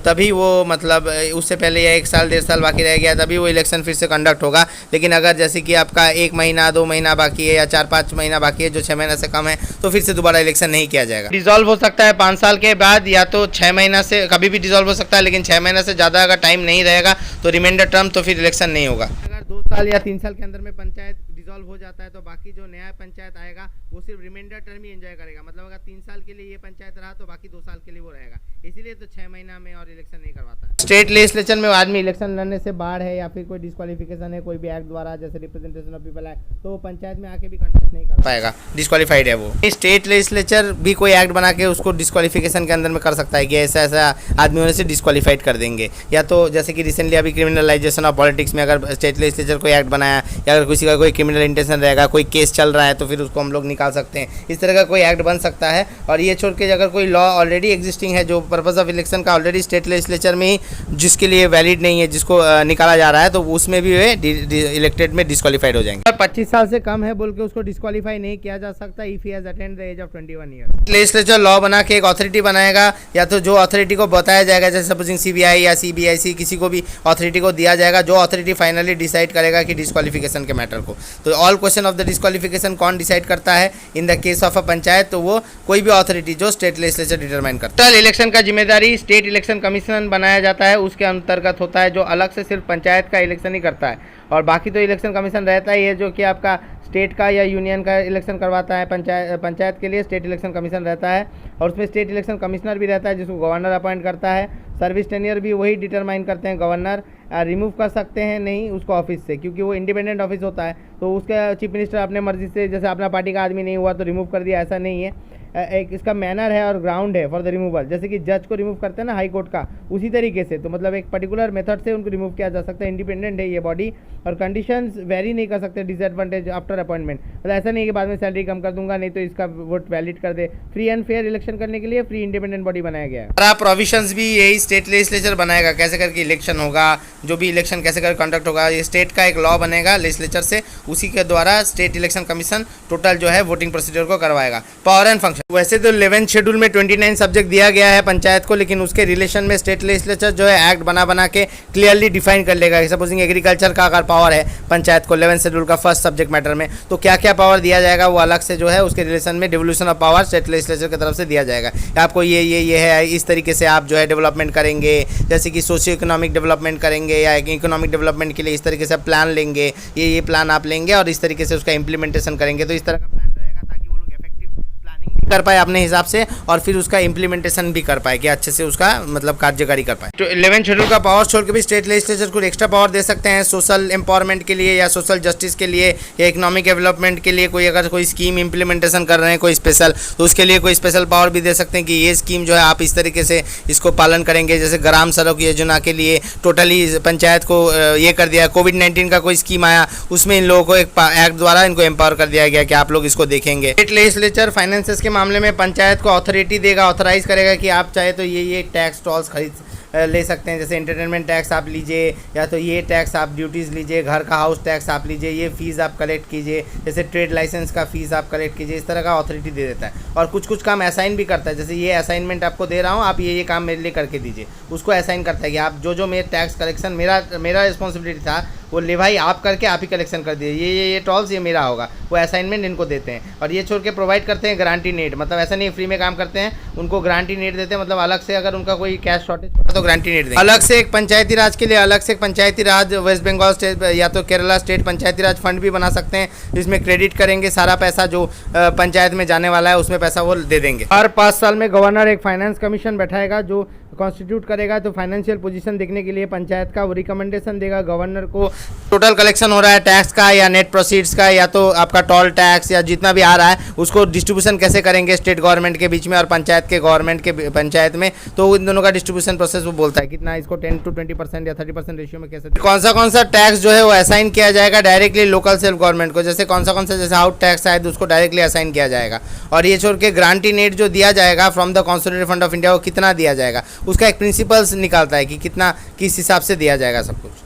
तभी वो मतलब उससे पहले या 1 साल 1.5 साल बाकी रह गया है तभी वो इलेक्शन फिर से कंडक्ट होगा। लेकिन अगर जैसे कि आपका 1 महीना 2 महीना बाकी है या 4-5 महीना बाकी है जो 6 महीना से कम है, तो फिर से दोबारा इलेक्शन नहीं किया जाएगा। डिसॉल्व हो सकता है 5 साल के बाद, या तो 6 महीना से कभी भी डिसॉल्व हो सकता है, लेकिन 6 महीना से ज़्यादा अगर टाइम नहीं रहेगा तो रिमाइंडर टर्म तो फिर इलेक्शन नहीं होगा। अगर 2 साल या 3 साल के अंदर में पंचायत डिसॉल्व हो जाता है तो बाकी जो नया पंचायत आएगा वो सिर्फ रिमाइंडर टर्म ही एंजॉय करेगा, मतलब अगर 3 साल के लिए ये पंचायत रहा तो बाकी 2 साल के लिए वो रहेगा, इसीलिए तो 6 महीना में और इलेक्शन नहीं करवाता है। स्टेट लेजिस्लेचर में आदमी इलेक्शन लड़ने से बाहर है या फिर कोई डिस्क्वालिफिकेशन है कोई भी एक्ट द्वारा, जैसे रिप्रेजेंटेशन ऑफ पीपल एक्ट, तो वो पंचायत में आके भी कंटेस्ट नहीं कर पाएगा, डिस्क्वालीफाइड है वो। स्टेट लेजिस्लेचर भी कोई एक्ट बना के उसको डिस्क्वालिफिकेशन के अंदर में कर सकता है कि ऐसा ऐसा आदमी होने से डिस्क्वालीफाइड कर देंगे, या तो जैसे कि रिसेंटली अभी क्रिमिनलाइजेशन ऑफ पॉलिटिक्स में अगर स्टेट लेजिस्लेचर कोई एक्ट बनाया या अगर किसी का कोई क्रिमिनल इंटेंशन रहेगा, कोई केस चल रहा है तो फिर उसको हम लोग निकाल सकते हैं, इस तरह का कोई एक्ट बन सकता है। और ये छोड़ के अगर कोई लॉ ऑलरेडी एग्जिस्टिंग है जो पर्पस ऑफ इलेक्शन का ऑलरेडी स्टेट लेजिस्लेचर में ही जिसके लिए वैलिड नहीं है जिसको निकाला जा रहा है, तो उसमें भी वे इलेक्टेड में डिस्क्वालीफाइड हो जाएंगे। 25 साल से कम है बोल के उसको डिस्क्वालीफाई नहीं किया जा सकता if he has attend the age of 21 year. Legislature law बना के एक अथॉरिटी बनाएगा, या तो जो अथॉरिटी को बताया जाएगा जैसे सपोजिंग CBI या CBIC किसी को भी अथॉरिटी को दिया जाएगा, जो अथॉरिटी फाइनली डिसाइड करेगा कि डिस्क्वालिफिकेशन के मैटर को। तो all question of the disqualification कौन डिसाइड करता है in the case of a panchayat, तो वो कोई भी अथॉरिटी जो स्टेट लेजिस्लेचर डिटरमाइन करता है। इलेक्शन का जिम्मेदारी स्टेट इलेक्शन कमीशन बनाया जाता है, उसके अंतर्गत होता है, जो अलग से सिर्फ पंचायत का इलेक्शन ही करता है, और बाकी तो इलेक्शन कमीशन रहता ही है जो कि आपका स्टेट का या यूनियन का इलेक्शन करवाता है। पंचायत के लिए स्टेट इलेक्शन कमीशन रहता है, और उसमें स्टेट इलेक्शन कमिश्नर भी रहता है जिसको गवर्नर अपॉइंट करता है। सर्विस टेन्योर भी वही डिटरमाइन करते हैं, गवर्नर रिमूव कर सकते हैं नहीं उसको ऑफिस से, क्योंकि वो इंडिपेंडेंट ऑफिस होता है, तो उसका चीफ मिनिस्टर अपने मर्जी से जैसे अपना पार्टी का आदमी नहीं हुआ तो रिमूव कर दिया, ऐसा नहीं है। एक इसका मैनर है और ग्राउंड है फॉर द रिमूवल, जैसे कि जज को रिमूव करते हैं ना हाई कोर्ट का, उसी तरीके से, तो मतलब एक पर्टिकुलर मेथड से उनको रिमूव किया जा सकता है। इंडिपेंडेंट है ये बॉडी, और कंडीशंस वेरी नहीं कर सकते डिसएडवांटेज आफ्टर अपॉइंटमेंट, मतलब ऐसा नहीं है कि बाद में सैलरी कम कर दूंगा नहीं तो इसका वोट वैलिड कर दे। फ्री एंड फेयर इलेक्शन करने के लिए फ्री इंडिपेंडेंट बॉडी बनाया गया है। प्रोविजंस भी यही स्टेट लेजिस्लेचर बनाएगा, कैसे करके इलेक्शन होगा, जो भी इलेक्शन कैसे करके कंडक्ट होगा, ये स्टेट का एक लॉ बनेगा लेजिस्लेचर से, उसी के द्वारा स्टेट इलेक्शन कमीशन टोटल जो है वोटिंग प्रोसीजर को करवाएगा। पावर एंड फंक्शन वैसे तो 11th शेड्यूल में 29 सब्जेक्ट दिया गया है पंचायत को, लेकिन उसके रिलेशन में स्टेट लेजिस्लेचर जो है एक्ट बना के क्लियरली डिफाइन कर लेगा। सपोजिंग एग्रीकल्चर का अगर पावर है पंचायत को 11th शेड्यूल का फर्स्ट सब्जेक्ट मैटर में, तो क्या क्या पावर दिया जाएगा वो अलग से जो है उसके रिलेशन में devolution of power state legislature की तरफ से दिया जाएगा। आपको ये है, इस तरीके से आप जो है डेवलपमेंट करेंगे, जैसे कि सोशियो इकोनॉमिक डेवलपमेंट करेंगे या इकोनॉमिक डेवलपमेंट के लिए इस तरीके से प्लान लेंगे, ये प्लान आप लेंगे और इस तरीके से उसका इंप्लीमेंटेशन करेंगे। तो इस तरह का प्लान रहेगा ताकि वो लोग इफेक्टिव प्लानिंग भी कर पाए अपने हिसाब से और फिर उसका इंप्लीमेंटेशन भी कर पाए कि अच्छे से उसका मतलब कार्यकारी कर पाए। तो 11th शेड्यूल का पावर छोड़ के भी स्टेट लेजिस्लेचर को एक्स्ट्रा पावर दे सकते हैं सोशल एम्पावरमेंट के लिए या सोशल जस्टिस के लिए या इकोनॉमिक डेवलपमेंट के लिए। कोई अगर कोई स्कीम इंप्लीमेंटेशन कर रहे हैं कोई स्पेशल, तो उसके लिए कोई स्पेशल पावर भी दे सकते हैं कि ये स्कीम जो है आप इस तरीके से इसको पालन करेंगे। जैसे ग्राम सड़क योजना के लिए टोटली पंचायत को ये कर दिया। कोविड-19 का कोई स्कीम आया उसमें इन लोगों को एक एक्ट द्वारा इनको एम्पावर कर दिया गया कि आप लोग इसको देखेंगे। स्टेट लेजिस्लेचर फाइनेंसेस के मामले में पंचायत को अथॉरिटी देगा, ऑथराइज करेगा कि आप चाहे तो ये टैक्स टॉल्स खरीद ले सकते हैं। जैसे एंटरटेनमेंट टैक्स आप लीजिए या तो ये टैक्स आप ड्यूटीज़ लीजिए, घर का हाउस टैक्स आप लीजिए, ये फ़ीस आप कलेक्ट कीजिए, जैसे ट्रेड लाइसेंस का फ़ीस आप कलेक्ट कीजिए। इस तरह का अथॉरिटी दे देता है और कुछ काम असाइन भी करता है। जैसे ये असाइनमेंट आपको दे रहा हूँ, आप ये काम मेरे लिए करके दीजिए, उसको असाइन करता है कि आप जो मेरे टैक्स कलेक्शन मेरा रिस्पॉन्सिबिलिटी था वो ले भाई आप करके आप ही कलेक्शन कर दिए, ये टॉल्स ये मेरा होगा। वो असाइनमेंट इनको देते हैं और ये छोड़ के प्रोवाइड करते हैं गारंटी नेट। मतलब ऐसा नहीं फ्री में काम करते हैं, उनको गारंटी नेट देते हैं। मतलब अलग से अगर उनका कोई कैश शॉर्टेज पड़ा तो गारंटी नेट देंगे। अलग से एक पंचायती राज के लिए अलग से एक पंचायती राज वेस्ट बंगाल स्टेट या तो केरला स्टेट पंचायती राज फंड भी बना सकते हैं, जिसमें क्रेडिट करेंगे सारा पैसा जो पंचायत में जाने वाला है उसमें पैसा वो दे देंगे। हर 5 साल में गवर्नर एक फाइनेंस कमीशन बैठाएगा जो कॉन्स्टिट्यूट करेगा। तो फाइनेंशियल पोजीशन देखने के लिए पंचायत का वो रिकमेंडेशन देगा गवर्नर को। टोटल कलेक्शन हो रहा है टैक्स का या नेट प्रोसीड्स का या तो आपका टोल टैक्स या जितना भी आ रहा है उसको डिस्ट्रीब्यूशन कैसे करेंगे स्टेट गवर्नमेंट के बीच में और पंचायत के गवर्नमेंट के पंचायत में। तो इन दोनों का डिस्ट्रीब्यूशन प्रोसेस वो बोलता है कितना इसको 10 to 20% या 30% रेशियो में कैसे, कौन सा टैक्स जो है वो असाइन किया जाएगा डायरेक्टली लोकल सेल्फ गवर्नमेंट को। जैसे कौन सा जैसे हाउस टैक्स आए तो उसको डायरेक्टली असाइन किया जाएगा। और ये छोड़ के ग्रांटी नेट जो दिया जाएगा from the consolidated fund of India वो कितना दिया जाएगा, उसका एक प्रिंसिपल्स निकालता है कि कितना किस हिसाब से दिया जाएगा सब कुछ।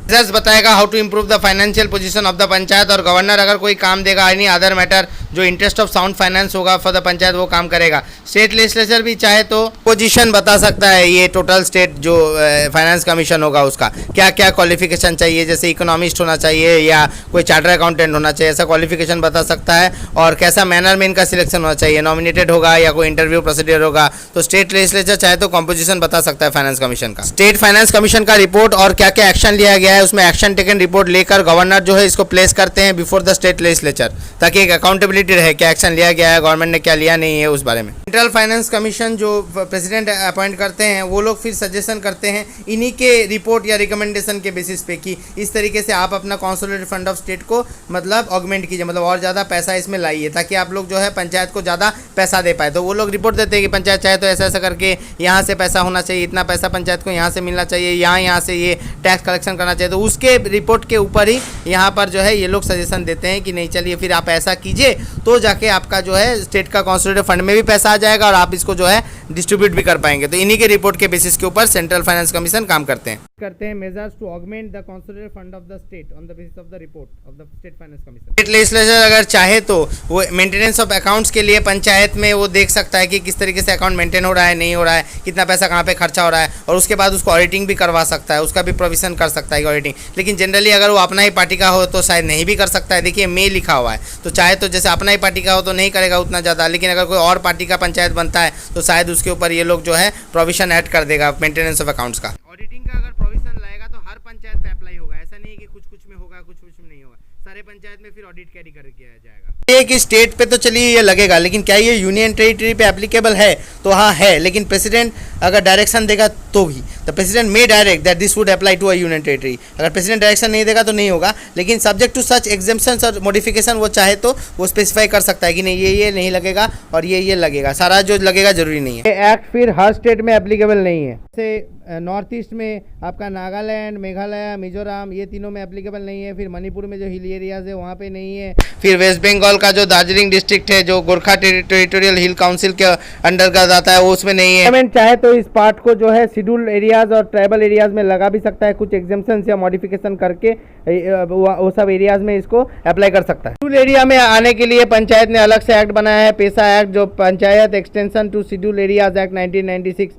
रिजल्ट्स बताएगा how to improve the financial position of the panchayat. और गवर्नर अगर कोई काम देगा एनी अदर मैटर जो इंटरेस्ट ऑफ साउंड फाइनेंस होगा फॉर द पंचायत वो काम करेगा। स्टेट लेजिस्लेचर भी चाहे तो पोजीशन बता सकता है ये टोटल स्टेट जो फाइनेंस कमीशन होगा उसका क्या क्या क्वालिफिकेशन चाहिए, जैसे इकोनॉमिस्ट होना चाहिए या कोई चार्टर अकाउंटेंट होना चाहिए, ऐसा क्वालिफिकेशन बता सकता है। और कैसा मैनर में इनका सिलेक्शन होना चाहिए, नॉमिनेटेड होगा या कोई इंटरव्यू प्रोसीडियर होगा। तो स्टेट लेजिस्लेचर चाहे तो कॉम्पोजिशन बता सकता है फाइनेंस कमीशन का। स्टेट फाइनेंस कमीशन का रिपोर्ट और क्या क्या एक्शन लिया गया है उसमें एक्शन टेकन रिपोर्ट लेकर गवर्नर जो है इसको प्लेस करते हैं बिफोर द स्टेट लेजिस्लेचर, ताकि एक अकाउंटेबिलिटी रहे क्या एक्शन लिया गया है, गवर्नमेंट ने क्या लिया नहीं है उस बारे में। सेंट्रल फाइनेंस कमीशन जो प्रेसिडेंट अपॉइंट करते हैं वो लोग फिर सजेशन करते हैं इन्हीं के रिपोर्ट या रिकमेंडेशन के बेसिस पे कि इस तरीके से आप अपना कॉन्सोलिडेटेड फंड ऑफ स्टेट को मतलब ऑगमेंट कीजिए, मतलब और ज़्यादा पैसा इसमें लाइए ताकि आप लोग जो है पंचायत को ज़्यादा पैसा दे पाए। तो वो लोग रिपोर्ट देते हैं कि पंचायत चाहे तो ऐसा ऐसा करके यहाँ से पैसा होना चाहिए, इतना पैसा पंचायत को यहाँ से मिलना चाहिए, यहाँ से ये टैक्स कलेक्शन करना चाहिए। तो उसके रिपोर्ट के ऊपर ही यहाँ पर जो है ये लोग सजेशन देते हैं कि नहीं चलिए फिर आप ऐसा कीजिए तो जाके आपका जो है स्टेट का कॉन्सोलिडेटेड फंड में भी पैसा आ जाएगा और आप इसको जो है डिस्ट्रीब्यूट भी कर पाएंगे। तो इन्हीं के रिपोर्ट के बेसिस के ऊपर सेंट्रल फाइनेंस कमीशन काम करते हैं measures to augment the consolidated fund of the state on the basis of the report of the state finance commission. State legislature अगर चाहे तो वो मेंटेनेंस ऑफ अकाउंट्स के लिए पंचायत में वो देख सकता है कि किस तरीके से अकाउंट मेंटेन हो रहा है नहीं हो रहा है, कितना पैसा कहाँ पे खर्चा हो रहा है, और उसके बाद उसको ऑडिटिंग भी करवा सकता है, उसका भी प्रोविजन कर सकता है ऑडिटिंग। लेकिन जनरली अगर वो अपना ही पार्टी का हो तो शायद नहीं भी कर सकता है। देखिए में लिखा हुआ है तो चाहे तो जैसे अपना ही पार्टी का हो तो नहीं करेगा उतना ज़्यादा, लेकिन अगर कोई और पार्टी का पंचायत बनता है तो शायद उसके ऊपर ये लोग जो है प्रोविजन ऐड कर देगा मेंटेनेंस ऑफ अकाउंट्स का। ऑडिटिंग का अगर प्रोविजन लाएगा तो हर पंचायत पे अप्लाई होगा, ऐसा नहीं कि कुछ कुछ में होगा कुछ कुछ में नहीं होगा, सारे पंचायत में फिर ऑडिट कैरी कर किया जाएगा। ये कि स्टेट पे तो चलिए ये लगेगा, लेकिन क्या ये यूनियन टेरिटरी पे एप्लीकेबल है तो हाँ है, लेकिन प्रेसिडेंट अगर डायरेक्शन देगा तो भी the president may direct that this would apply to a union territory. अगर प्रेसिडेंट डायरेक्शन नहीं देगा तो नहीं होगा, लेकिन सब्जेक्ट टू सच एग्जेम्पशंस और मॉडिफिकेशन वो चाहे तो वो स्पेसिफाई कर सकता है कि नहीं ये नहीं लगेगा और ये लगेगा, सारा जो लगेगा जरूरी नहीं है। एक्ट फिर हर स्टेट में एप्लीकेबल नहीं है। जैसे नॉर्थ ईस्ट में आपका नागालैंड, मेघालय, मिजोरम, ये तीनों में एप्लीकेबल नहीं है। फिर मणिपुर में जो हिल एरियाज है वहाँ पे नहीं है। फिर वेस्ट बंगाल का जो दार्जिलिंग डिस्ट्रिक्ट है जो गोरखा टेरिटोरियल हिल काउंसिल के अंडर आता है वो उसमें नहीं है। गवर्नमेंट चाहे तो इस पार्ट को जो है शेड्यूल एरियाज और ट्राइबल एरियाज में लगा भी सकता है, कुछ एग्जाम्पशन या मॉडिफिकेशन करके वो सब एरियाज में इसको अप्लाई कर सकता है। शेड्यूल एरिया में आने के लिए पंचायत ने अलग से एक्ट बनाया है, पेशा एक्ट, जो panchayat extension to schedule areas act 1996।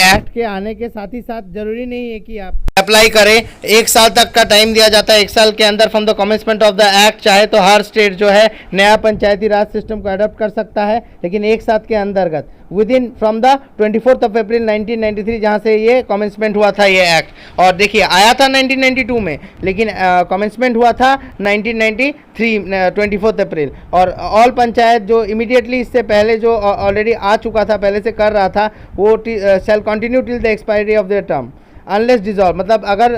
Act के आने के साथ ही साथ जरूरी नहीं है कि आप अप्लाई करें। 1 साल तक का टाइम दिया जाता है। 1 साल के अंदर from the commencement of the act चाहे तो हर स्टेट जो है नया पंचायती राज सिस्टम को अडॉप्ट कर सकता है, लेकिन 1 साल के अंतर्गत विद इन फ्रॉम द 24 अप्रैल 1993 जहाँ से ये कमेंसमेंट हुआ था ये एक्ट। और देखिए आया था 1992 में, लेकिन कमेंसमेंट हुआ था 1993 24 अप्रैल। और ऑल पंचायत जो इमीडिएटली इससे पहले जो ऑलरेडी आ चुका था, पहले से कर रहा था, वो shall continue till the expiry of the term unless dissolve. मतलब अगर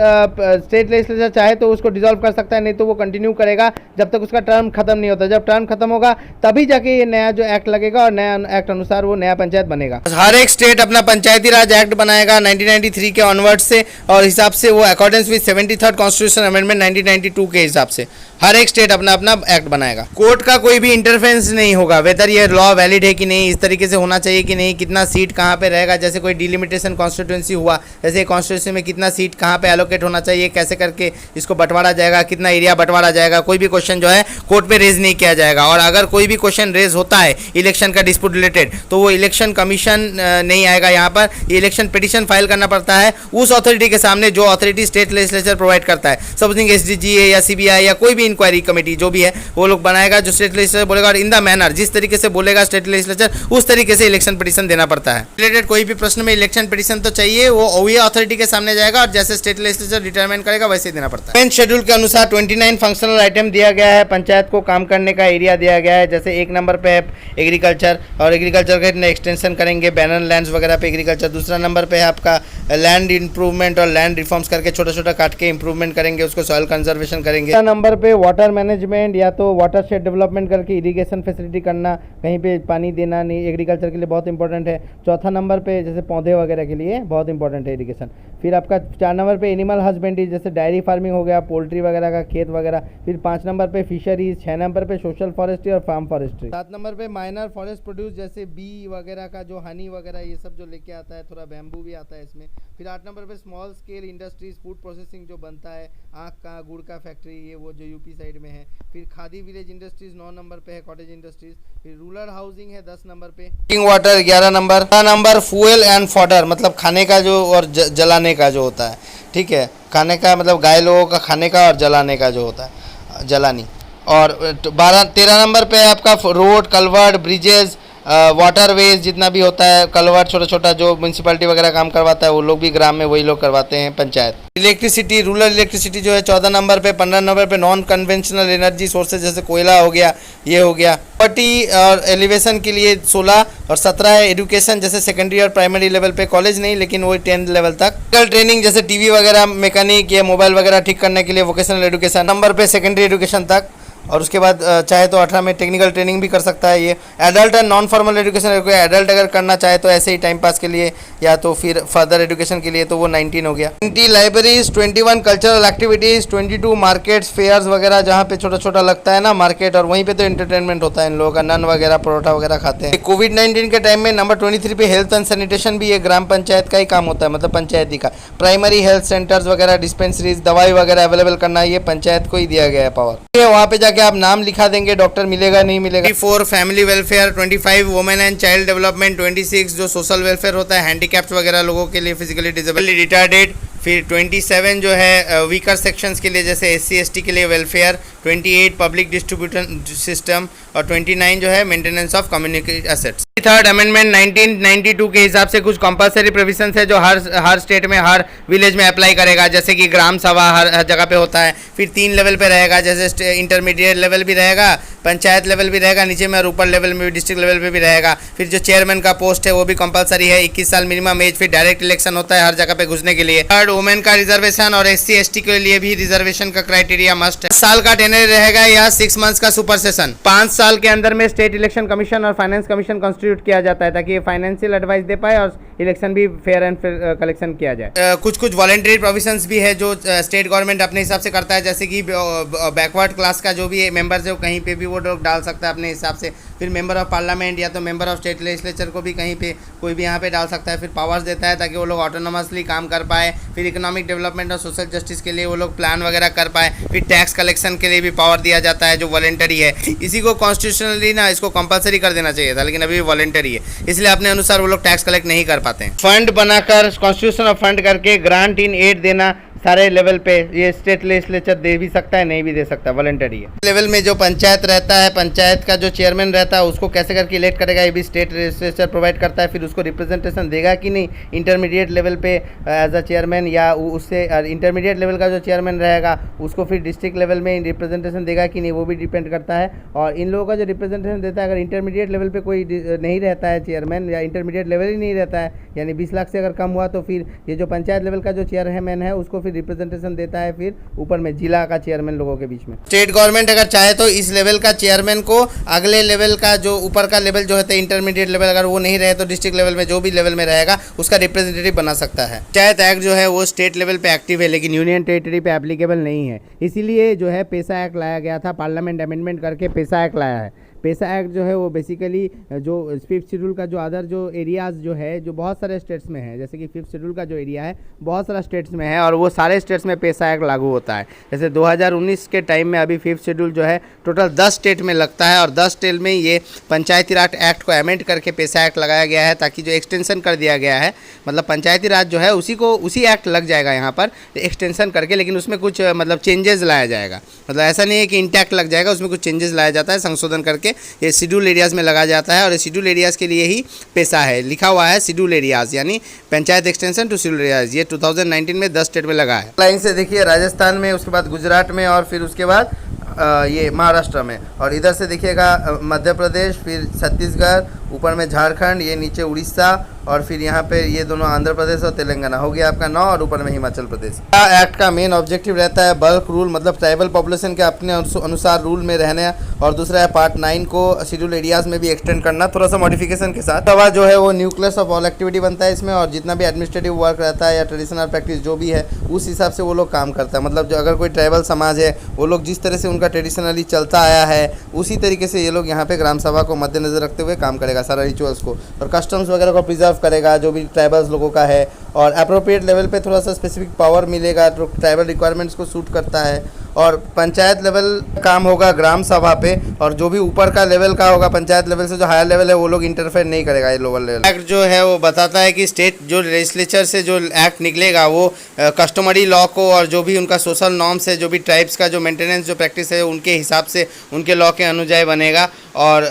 स्टेट लेजिस्लेचर चाहे तो उसको डिजॉल्व कर सकता है, नहीं तो वो कंटिन्यू करेगा जब तक उसका टर्म खत्म नहीं होता। जब टर्म खत्म होगा तभी जाके ये नया जो एक्ट लगेगा और नया एक्ट अनुसार वो नया पंचायत बनेगा। हर एक स्टेट अपना पंचायती राज एक्ट बनाएगा 1993 के ऑनवर्ड से, और हिसाब से वो accordance with 73rd constitution amendment 1992 के हिसाब से हर एक स्टेट अपना अपना एक्ट बनाएगा। कोर्ट का कोई भी इंटरफेरेंस नहीं होगा, वेदर ये लॉ वैलिड है कि नहीं, इस तरीके से होना चाहिए कि नहीं, कितना सीट कहाँ पे रहेगा। जैसे कोई डिलिमिटेशन कॉन्स्टिट्यूंसी हुआ, जैसे कॉन्स्टिट्यूंसी में कितना सीट कहाँ पे एलोकेट होना चाहिए, कैसे करके इसको बंटवारा जाएगा, कितना एरिया बंटवारा जाएगा, कोई भी क्वेश्चन जो है कोर्ट पे रेज नहीं किया जाएगा। और अगर कोई भी क्वेश्चन रेज होता है इलेक्शन का डिस्प्यूट रिलेटेड, तो वो इलेक्शन कमीशन नहीं आएगा यहाँ पर, इलेक्शन पिटिशन फाइल करना पड़ता है उस अथॉरिटी के सामने जो अथॉरिटी स्टेट लेजिस्लेचर प्रोवाइड करता है। सपोजिंग SDGA या CBI या कोई भी इंक्वायरी कमेटी जो भी है वो लोग बनाएगा, जो स्टेट लेजिस्लेचर बोलेगा, और इन द मैनर जिस तरीके से बोलेगा स्टेट लेजिस्लेचर उस तरीके से इलेक्शन पिटिशन देना पड़ता है। रिलेटेड कोई भी प्रश्न में इलेक्शन पिटिशन तो चाहिए, वो वही अथॉरिटी के सामने जाएगा और जैसे स्टेट लेजिस्लेचर डिटरमाइन करेगा वैसे ही देना पड़ता है। शेड्यूल के अनुसार 29 फंक्शनल आइटम दिया गया है, पंचायत को काम करने का एरिया दिया गया है। जैसे 1 नंबर पे है एग्रीकल्चर, और एग्रीकल्चर का इतना एक्सटेंशन करेंगे बैनर लैंड्स वगैरह पे एग्रीकल्चर। दूसरा नंबर पे है आपका लैंड इंप्रूवमेंट और लैंड रिफॉर्म्स करके छोटा छोटा काट के इंप्रूवमेंट करेंगे, उसको सॉइल कंजर्वेशन करेंगे। नंबर पे वाटर मैनेजमेंट या तो वाटर शेड डेवलपमेंट करके इरिगेशन फैसिलिटी करना, कहीं पे पानी देना नहीं, एग्रीकल्चर के लिए बहुत इंपॉर्टेंट है। चौथा नंबर पे जैसे पौधे वगैरह के लिए बहुत इंपॉर्टेंट है इरिगेशन। फिर आपका 4 नंबर पे एनिमल हस्बेंड्री, जैसे डायरी फार्मिंग हो गया, पोल्ट्री वगैरह का खेत वगैरह। फिर 5 नंबर पे फिशरीज, 6 नंबर पे सोशल फॉरेस्ट्री और फार्म फॉरेस्ट्री। 7 नंबर पे माइनर फॉरेस्ट प्रोड्यूस, जैसे बी वगैरह का जो हनी वगैरह ये सब जो लेके आता है, थोड़ा बैम्बू भी आता है इसमें। फिर 8 नंबर पे small scale industries, food processing जो बनता है, आँख का, गुड़ का फैक्ट्री, ये वो जो यूपी साइड में है। फिर खादी विलेज इंडस्ट्रीज 9 नंबर पे है, कॉटेज इंडस्ट्रीज। फिर रूरल हाउसिंग है 10 नंबर पे। Drinking water 11 number. 12 number fuel and fodder, मतलब खाने का जो और जलाने का जो होता है, ठीक है, खाने का मतलब गाय लोगों का खाने का और जलाने का जो होता है जलानी। और 13 नंबर पे आपका रोड, कलवर्ट, ब्रिजेज, वाटरवेज जितना भी होता है, कलवर्ट छोटा छोटा जो म्यूनसिपैलिटी वगैरह काम करवाता है वो लोग भी ग्राम में वही लोग करवाते हैं पंचायत। इलेक्ट्रिसिटी, रूरल इलेक्ट्रिसिटी जो है 14 नंबर पे। 15 नंबर पे नॉन कन्वेंशनल एनर्जी सोर्सेज जैसे कोयला हो गया, ये हो गया। प्रॉपर्टी और एलिवेशन के लिए 16 और 17 है। एजुकेशन जैसे सेकेंडरी और प्राइमरी लेवल पे, कॉलेज नहीं लेकिन वही 10th लेवल तक। ट्रेनिंग जैसे टीवी वगैरह, मैकेनिक या मोबाइल वगैरह ठीक करने के लिए वोकेशनल एजुकेशन नंबर पे, सेकेंडरी एजुकेशन तक। और उसके बाद चाहे तो 18 में टेक्निकल ट्रेनिंग भी कर सकता है ये। Adult and non formal education, adult अगर करना चाहे तो ऐसे ही टाइम पास के लिए या तो फिर फर्दर एजुकेशन के लिए तो वो 19 हो गया। 20 libraries, 21 cultural activities, 22 markets, fairs वगैरह जहाँ पे छोटा छोटा लगता है ना मार्केट, और वहीं पे तो एंटरटेनमेंट होता है इन लोगों का, नन वगैरह परोठा वगैरह खाते हैं। कोविड-19 के टाइम में नंबर 23 पे हेल्थ एंड सैनिटेशन भी ये ग्राम पंचायत का ही काम होता है, मतलब पंचायती का। प्राइमरी हेल्थ सेंटर्स वगैरह, डिस्पेंसरीज, दवाई वगैरह अवेलेबल करना ये पंचायत को ही दिया गया है पावर। वहाँ पे जाके आप नाम लिखा देंगे, डॉक्टर मिलेगा नहीं मिलेगा। 24 family welfare, 25 women and child development, 26 जो सोशल वेलफेयर होता है हैंडीकैप्ड वगैरह लोगों के लिए, फिजिकली डिसेबल, रिटार्डेड। फिर 27 जो है वीकर सेक्शंस के लिए जैसे SC/ST के लिए वेलफेयर, 28 पब्लिक डिस्ट्रीब्यूशन सिस्टम, और 29 जो है maintenance of community assets. Third amendment 1992 के हिसाब से कुछ कंपलसरी प्रोविजंस है जो हर स्टेट में, हर विलेज में अप्लाई करेगा, जैसे कि ग्राम सभा हर जगह पे होता है। फिर 3 लेवल पे रहेगा, जैसे इंटरमीडिएट लेवल भी रहेगा, पंचायत लेवल भी रहेगा नीचे में और ऊपर लेवल में भी, डिस्ट्रिक्ट लेवल पे भी रहेगा। फिर जो चेयरमैन का पोस्ट है वो भी कंपलसरी है, 21 साल मिनिमम एज। फिर डायरेक्ट इलेक्शन होता है हर जगह पे घुसने के लिए। थर्ड, वुमेन का रिजर्वेशन और SC ST के लिए भी रिजर्वेशन का क्राइटेरिया मस्ट है। 10 साल का टेनर रहेगा या 6 मंथ्स का सुपर सेशन। 5 साल के अंदर में स्टेट इलेक्शन कमीशन और फाइनेंस कमीशन कॉन्स्टिट्यूट किया जाता है ताकि ये फाइनेंशियल एडवाइस दे पाए और इलेक्शन भी फेयर एंड कलेक्शन किया जाए। कुछ कुछ वॉलंटरी प्रोविजंस भी है जो स्टेट गवर्नमेंट अपने हिसाब से करता है, जैसे कि बैकवर्ड क्लास का जो भी मेंबर्स है कहीं पे भी वो लोग डाल सकता है अपने हिसाब से। फिर मेंबर ऑफ पार्लियामेंट या तो मेंबर ऑफ स्टेट लेजिस्लेचर को भी कहीं पे कोई भी यहाँ पे डाल सकता है। फिर पावर्स देता है ताकि वो लोग ऑटोनोमसली काम कर पाए। फिर इकोनॉमिक डेवलपमेंट और सोशल जस्टिस के लिए वो लोग प्लान वगैरह कर पाए। फिर टैक्स कलेक्शन के लिए भी पावर दिया जाता है जो वॉलंटरी है। इसी को कॉन्स्टिट्यूशनली ना इसको कंपलसरी कर देना चाहिए था, लेकिन अभी वॉलंटरी है, इसलिए अपने अनुसार वो लोग टैक्स कलेक्ट नहीं कर पाते हैं। फंड बनाकर कॉन्स्टिट्यूशन ऑफ फंड करके ग्रांट इन एड देना सारे लेवल पे, ये स्टेट लेजिस्लेचर दे भी सकता है नहीं भी दे सकता, वॉलंटरी है। लेवल में जो पंचायत रहता है, पंचायत का जो चेयरमैन रहता है उसको कैसे करके इलेक्ट करेगा ये भी स्टेट लेजिस्लेचर प्रोवाइड करता है। फिर उसको रिप्रेजेंटेशन देगा कि नहीं इंटरमीडिएट लेवल पे एज अ चेयरमैन, या उससे इंटरमीडिएट लेवल का जो चेयरमैन रहेगा उसको फिर डिस्ट्रिक्ट लेवल में रिप्रेजेंटेशन देगा कि नहीं, वो भी डिपेंड करता है। और इन लोगों का जो रिप्रेजेंटेशन देता है, अगर इंटरमीडिएट लेवल पे कोई नहीं रहता है चेयरमैन या इंटरमीडिएट लेवल ही नहीं रहता है, यानी 20 लाख से अगर कम हुआ, तो फिर ये जो पंचायत लेवल का जो चेयरमैन है उसको फिर रिप्रेजेंटेशन देता है फिर ऊपर में जिला का चेयरमैन लोगों के बीच में। स्टेट गवर्नमेंट अगर चाहे तो इस लेवल का चेयरमैन को अगले लेवल का जो ऊपर का लेवल जो होता है इंटरमीडिएट लेवल, अगर वो नहीं रहे तो डिस्ट्रिक्ट लेवल में जो भी लेवल में रहेगा उसका रिप्रेजेंटेटिव बना सकता है। पंचायत एक्ट जो है वो स्टेट लेवल पे एक्टिव है लेकिन यूनियन टेरिटरी पे एप्लीकेबल नहीं है, इसीलिए जो है पेसा एक्ट लाया गया था, पार्लियामेंट अमेंडमेंट करके पेसा एक्ट लाया है। पेसा एक्ट जो है वो बेसिकली जो 5th शेड्यूल का जो अदर जो एरियाज़ जो है जो बहुत सारे स्टेट्स में है, जैसे कि 5th शेड्यूल का जो एरिया है बहुत सारा स्टेट्स में है और वो सारे स्टेट्स में पेसा एक्ट लागू होता है। जैसे 2019 के टाइम में अभी 5th शेड्यूल जो है टोटल 10 स्टेट में लगता है और 10 स्टेट में ये पंचायती राज एक्ट को अमेंड करके पेसा एक्ट लगाया गया है, ताकि जो एक्सटेंशन कर दिया गया है, मतलब पंचायती राज जो है उसी एक्ट लग जाएगा यहाँ पर एक्सटेंशन करके, लेकिन उसमें कुछ मतलब चेंजेस लाया जाएगा। मतलब ऐसा नहीं है कि इंटैक्ट लग जाएगा, उसमें कुछ चेंजेस लाया जाता है, संशोधन करके ये शेड्यूल एरियाज़ में लगा जाता है। और शेड्यूल एरियाज़ के लिए ही पेसा है, लिखा हुआ है शेड्यूल एरियाज़, यानी panchayat extension to schedule areas. ये 2019 में 10 स्टेट में लगा है। लाइन से देखिए राजस्थान में, उसके बाद गुजरात में और फिर उसके बाद ये महाराष्ट्र में, और इधर से देखिएगा मध्य प्रदेश, फिर छत्तीसगढ़, ऊपर में झारखंड, ये नीचे उड़ीसा, और फिर यहाँ पे ये दोनों आंध्र प्रदेश और तेलंगाना हो गया आपका 9, और ऊपर में हिमाचल प्रदेश। एक्ट का मेन ऑब्जेक्टिव रहता है बल्क रूल, मतलब ट्राइबल पॉपुलेशन के अपने अनुसार रूल में रहने, और दूसरा है पार्ट 9 को शेड्यूल एरियाज में भी एक्सटेंड करना, थोड़ा सा मॉडिफिकेशन के साथ। तवा जो है वो न्यूक्लियस ऑफ ऑल एक्टिविटी बनता है इसमें, और जितना भी एडमिनिस्ट्रेटिव वर्क रहता है या ट्रेडिशनल प्रैक्टिस जो भी है उस हिसाब से वो लोग काम करता है। मतलब जो अगर कोई ट्राइबल समाज है वो लोग जिस तरह से उनका ट्रेडिशनली चलता आया है उसी तरीके से ये लोग यहाँ पे ग्राम सभा को मद्देनजर रखते हुए काम करेगा, सारा रिचुअल्स को और कस्टम्स वगैरह को प्रिजर्व करेगा जो भी ट्राइबल्स लोगों का है, और अप्रोप्रिएट लेवल पे थोड़ा सा स्पेसिफिक पावर मिलेगा जो ट्राइबल रिक्वायरमेंट्स को सूट करता है। और पंचायत लेवल काम होगा ग्राम सभा पे, और जो भी ऊपर का लेवल का होगा पंचायत लेवल से जो हायर लेवल है वो लोग इंटरफेयर नहीं करेगा ये लोअर लेवल। एक्ट जो है वो बताता है कि स्टेट जो लेजिस्लेचर से जो एक्ट निकलेगा वो कस्टमरी लॉ को और जो भी उनका सोशल नॉर्म्स है, जो भी ट्राइब्स का जो मेंटेनेंस जो प्रैक्टिस है उनके हिसाब से उनके लॉ के अनुजाई बनेगा। और